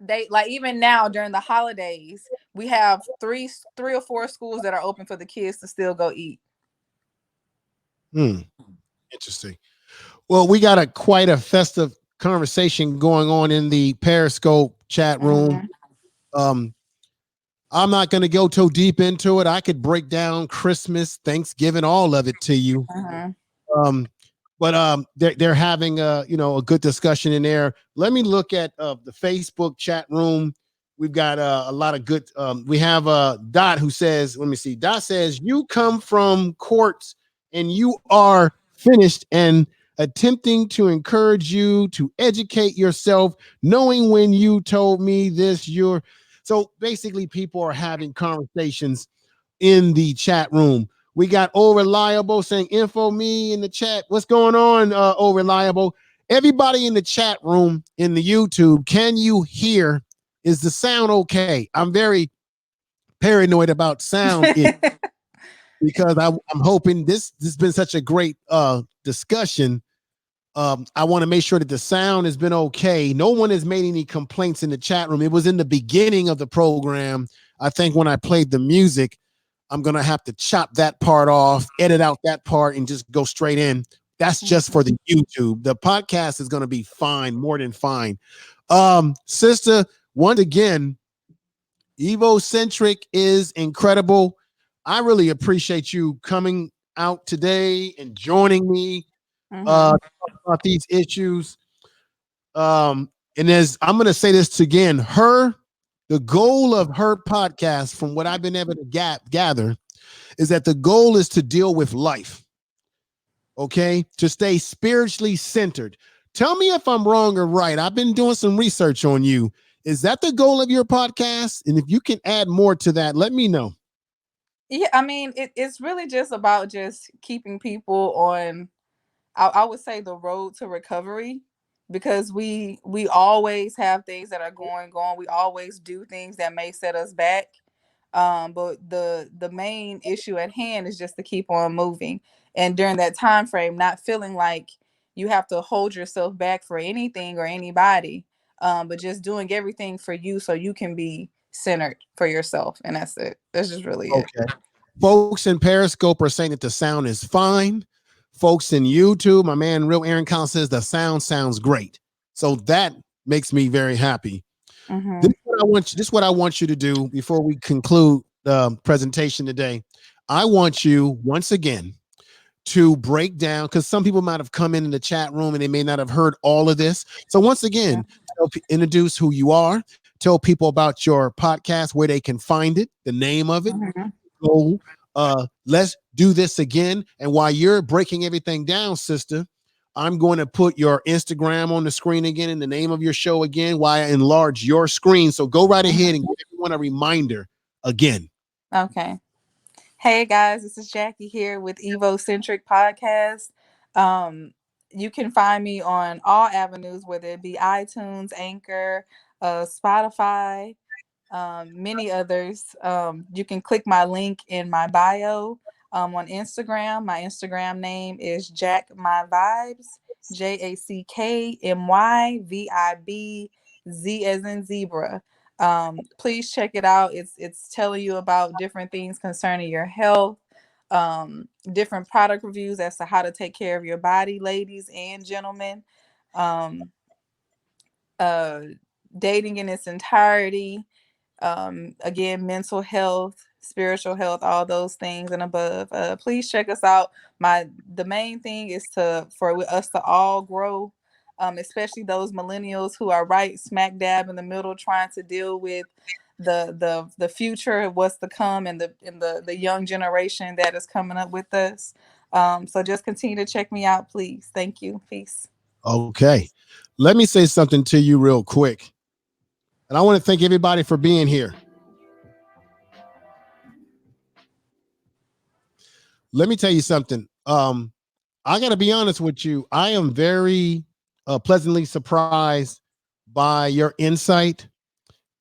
they like even now during the holidays, we have three or four schools that are open for the kids to still go eat. Hmm. Interesting. Well, we got quite a festive conversation going on in the Periscope chat room. Mm-hmm, Um, I'm not going to go too deep into it. I could break down Christmas, Thanksgiving, all of it to you. mm-hmm, Um, but they're having a good discussion in there. Let me look at the Facebook chat room. We've got a lot of good. We have Dot who says, let me see. Dot says you come from courts and you are finished and attempting to encourage you to educate yourself, knowing when you told me this, you're so basically people are having conversations in the chat room. We got O Reliable saying info me in the chat. What's going on, O Reliable? Everybody in the chat room in the YouTube, can you hear? Is the sound okay? I'm very paranoid about sound because I'm hoping this has been such a great discussion. I want to make sure that the sound has been okay. No one has made any complaints in the chat room. It was in the beginning of the program. I think when I played the music, I'm going to have to chop that part off, edit out that part, and just go straight in. That's just for the YouTube. The podcast is going to be fine, more than fine. Sister, once again, EVOcentric is incredible. I really appreciate you coming out today and joining me Mm-hmm. about these issues. And as I'm going to say this again, the goal of her podcast, from what I've been able to gather, is that the goal is to deal with life. Okay, to stay spiritually centered. Tell me if I'm wrong or right. I've been doing some research on you. Is that the goal of your podcast? And if you can add more to that, let me know. Yeah, I mean, it's really just about just keeping people on, I would say, the road to recovery, because we always have things that are going on. We always do things that may set us back. But the main issue at hand is just to keep on moving. And during that time frame, not feeling like you have to hold yourself back for anything or anybody, but just doing everything for you so you can be centered for yourself. And that's it. That's just really it. Okay. Folks in Periscope are saying that the sound is fine. Folks in YouTube, my man Real Aaron Count says the sound sounds great. So that makes me very happy. Mm-hmm. This is what I want you to do before we conclude the presentation today. I want you once again to break down, because some people might have come in the chat room and they may not have heard all of this. So once again, introduce who you are, tell people about your podcast, where they can find it, the name of it. Mm-hmm. Go. Let's do this again. And while you're breaking everything down, sister, I'm going to put your Instagram on the screen again and the name of your show again while I enlarge your screen. So go right ahead and give everyone a reminder again. Okay. Hey guys, this is Jackie here with EVOcentric Podcast. Um, you can find me on all avenues, whether it be iTunes, Anchor, Spotify, many others. You can click my link in my bio on Instagram. My Instagram name is Jack My Vibes, JACKMYVIBZ as in zebra. Please check it out. It's telling you about different things concerning your health, different product reviews as to how to take care of your body, ladies and gentlemen. Um, uh, Dating in its entirety, again, mental health, spiritual health, all those things and above. Please check us out. The main thing is for us to all grow, especially those millennials who are right smack dab in the middle trying to deal with the future, what's to come, and the young generation that is coming up with us. So just continue to check me out, please. Thank you. Peace. Okay. Let me say something to you real quick. And I want to thank everybody for being here. Let me tell you something. I got to be honest with you. I am very pleasantly surprised by your insight,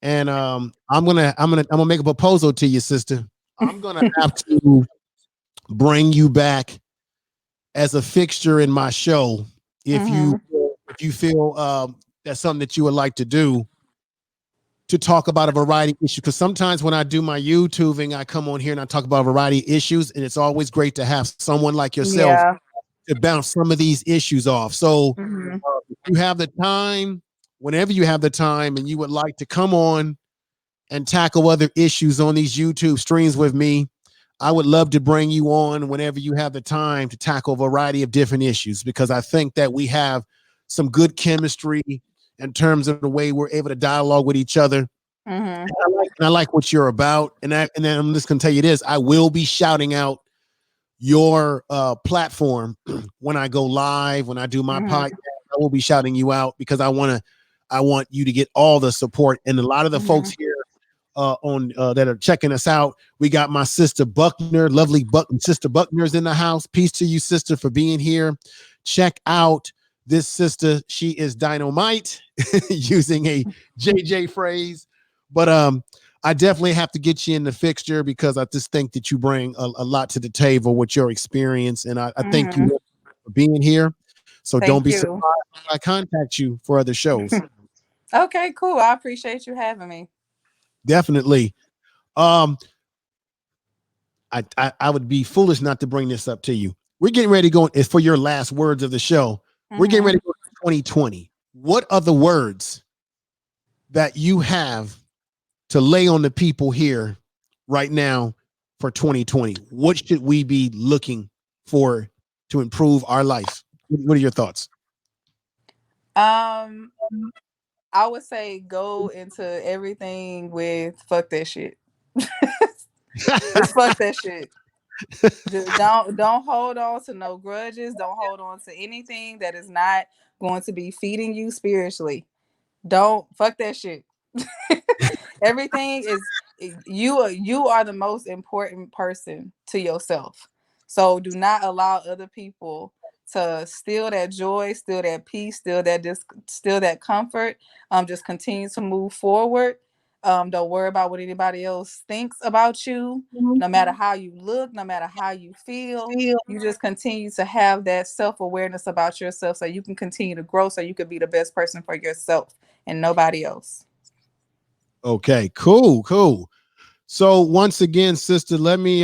and I'm gonna make a proposal to you, sister. I'm gonna have to bring you back as a fixture in my show if you Mm-hmm. if you feel that's something that you would like to do, to talk about a variety of issues. Because sometimes when I do my YouTubing, I come on here and I talk about a variety of issues, and it's always great to have someone like yourself Yeah. to bounce some of these issues off. So Mm-hmm. if you have the time, whenever you have the time, and you would like to come on and tackle other issues on these YouTube streams with me, I would love to bring you on whenever you have the time to tackle a variety of different issues, because I think that we have some good chemistry in terms of the way we're able to dialogue with each other. Mm-hmm. And I like what you're about. And then I'm just going to tell you this: I will be shouting out your platform when I go live, when I do my Mm-hmm. podcast. I will be shouting you out because I want you to get all the support. And a lot of the Mm-hmm. folks here on that are checking us out, we got my sister Buckner, lovely sister Buckner's in the house. Peace to you, sister, for being here. Check out this sister. She is dynamite, using a JJ phrase. But I definitely have to get you in the fixture because I just think that you bring a lot to the table with your experience. And I thank Mm-hmm. you for being here. So don't Thank be you. surprised if I contact you for other shows. Okay, cool. I appreciate you having me. Definitely. Um, I would be foolish not to bring this up to you. We're getting ready to go. It's for your last words of the show. We're getting Mm-hmm. ready to go to 2020. What are the words that you have to lay on the people here right now for 2020? What should we be looking for to improve our life? What are your thoughts? Um, I would say go into everything with fuck that shit. Just fuck that shit. Just don't hold on to no grudges. Don't hold on to anything that is not going to be feeding you spiritually. Don't fuck that shit. Everything is you are the most important person to yourself. So do not allow other people to steal that joy, steal that peace, steal that comfort. Just continue to move forward. Don't worry about what anybody else thinks about you. No matter how you look, no matter how you feel, you just continue to have that self-awareness about yourself so you can continue to grow, so you can be the best person for yourself and nobody else. Okay, cool. So once again, sister, let me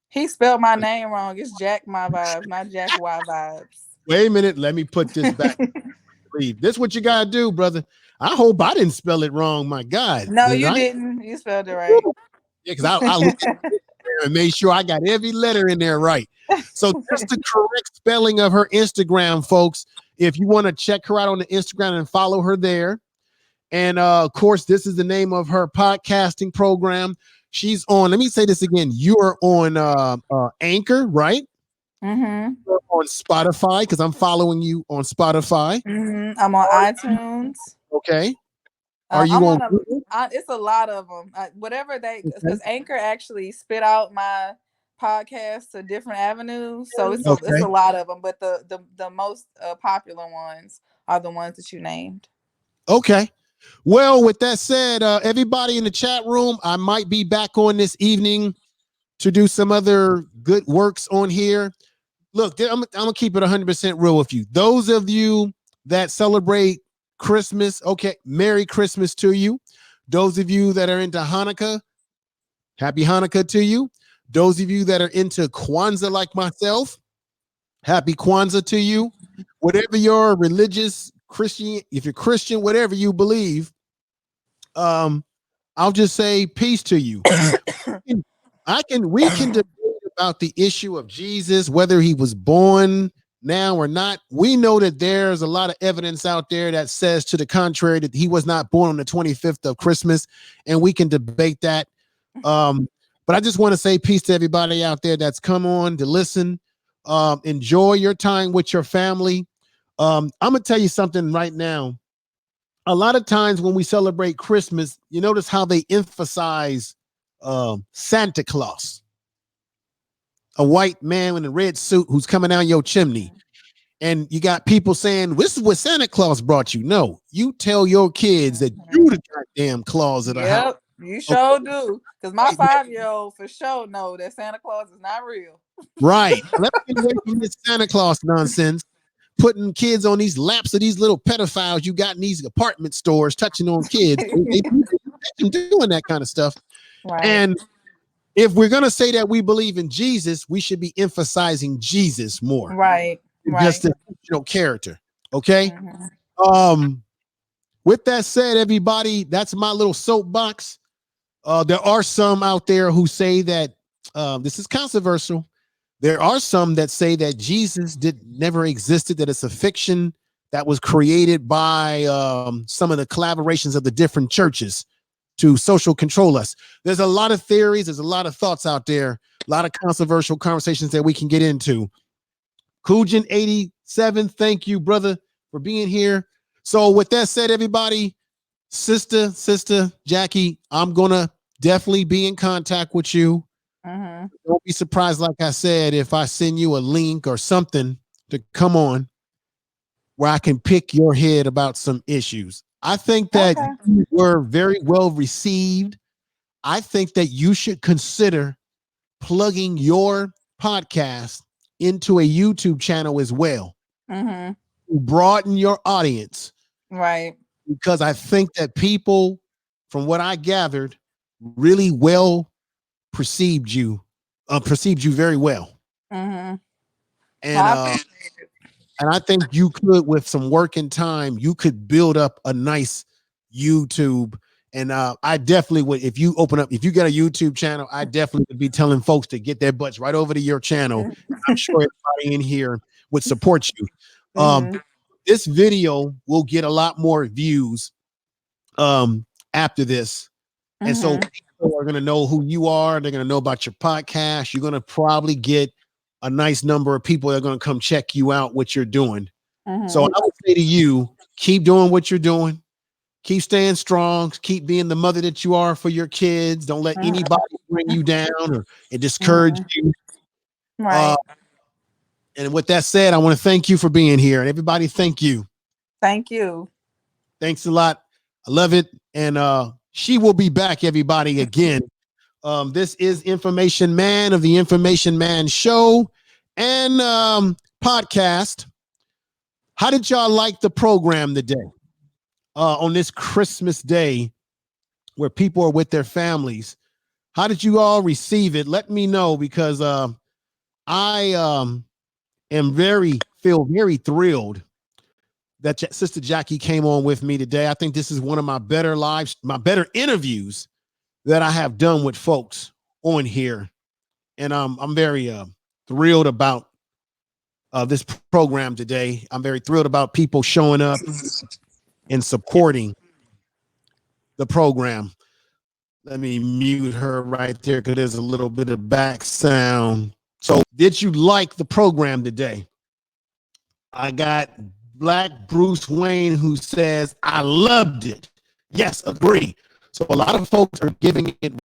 He spelled my name wrong. It's Jack My Vibes, not Jack Y Vibes. wait a minute. Let me put this back. This is what you gotta do, brother. I hope I didn't spell it wrong. My God, No, did you I? didn't. You spelled it right. Yeah, because I looked there and made sure I got every letter in there right. So just the correct spelling of her Instagram, folks. If you want to check her out on the Instagram and follow her there. And of course, this is the name of her podcasting program. She's on, let me say this again. You are on Anchor, right? Mm-hmm. You're on Spotify, because I'm following you on Spotify. Mm-hmm. I'm on iTunes. Okay. Are I'm you on on Google? it's a lot of them. Whatever Okay. because Anchor actually spit out my podcast to different avenues, so it's a Okay. lot of them. But the most popular ones are the ones that you named. Okay. Well, with that said, everybody in the chat room, I might be back on this evening to do some other good works on here. Look, I'm gonna keep it 100% real with you. Those of you that celebrate Christmas, okay, Merry Christmas to you. Those of you that are into Hanukkah, Happy Hanukkah to you. Those of you that are into Kwanzaa like myself, Happy Kwanzaa to you. Whatever your religious Christian, if you're Christian, whatever you believe, I'll just say peace to you. We can debate about the issue of Jesus, whether he was born now or not. We know that there's a lot of evidence out there that says to the contrary, that he was not born on the 25th of Christmas, and we can debate that. But I just want to say peace to everybody out there that's come on to listen. Enjoy your time with your family. I'm gonna tell you something right now. A lot of times when we celebrate Christmas, you notice how they emphasize Santa Claus, a white man in a red suit who's coming down your chimney. And you got people saying, this is what Santa Claus brought you. No, you tell your kids that you the goddamn Claus of the house. Yep, you Okay? sure do. Because my Right. 5-year-old for sure know that Santa Claus is not real. Right. Let's get away from this Santa Claus nonsense. Putting kids on these laps of these little pedophiles you got in these apartment stores, touching on kids. They doing that kind of stuff. Right. And if we're going to say that we believe in Jesus, we should be emphasizing Jesus more. Right. Just Right. the fictional character. Okay. Mm-hmm. With that said, everybody, that's my little soapbox. There are some out there who say that this is controversial. There are some that say that Jesus never existed, that it's a fiction that was created by some of the collaborations of the different churches to social control us. There's a lot of theories, there's a lot of thoughts out there, A lot of controversial conversations that we can get into. Kujin87, thank you, brother, for being here. So with that said, everybody, sister Jackie, I'm gonna definitely be in contact with you. Don't be surprised, like I said, if I send you a link or something to come on where I can pick your head about some issues. I think that Okay. you were very well received. I think that you should consider plugging your podcast into a YouTube channel as well. Broaden your audience. Right. Because I think that people, from what I gathered, really well perceived you very well. I And appreciate it. and I think you could, with some work and time, you could build up a nice YouTube. And I definitely would, if you get a YouTube channel, I definitely would be telling folks to get their butts right over to your channel. I'm sure everybody in here would support you. This video will get a lot more views after this. And so people are going to know who you are. They're going to know about your podcast. You're going to probably get a nice number of people that are going to come check you out, what you're doing. So I would say to you, keep doing what you're doing. Keep staying strong. Keep being the mother that you are for your kids. Don't let anybody bring you down or discourage you. Right. And with that said, I want to thank you for being here. And everybody, thank you. Thank you. Thanks a lot. I love it. And she will be back, everybody, again. This is Information Man of the Information Man Show and podcast. How did y'all like the program today? On this Christmas day where people are with their families. How did you all receive it? Let me know, because I feel very thrilled that Sister Jackie came on with me today. I think this is one of my better interviews that I have done with folks on here. And I'm very thrilled about this program today. I'm very thrilled about people showing up and supporting the program. Let me mute her right there because there's a little bit of back sound. So did you like the program today? I got Black Bruce Wayne who says, I loved it. Yes, agree. So a lot of folks are giving it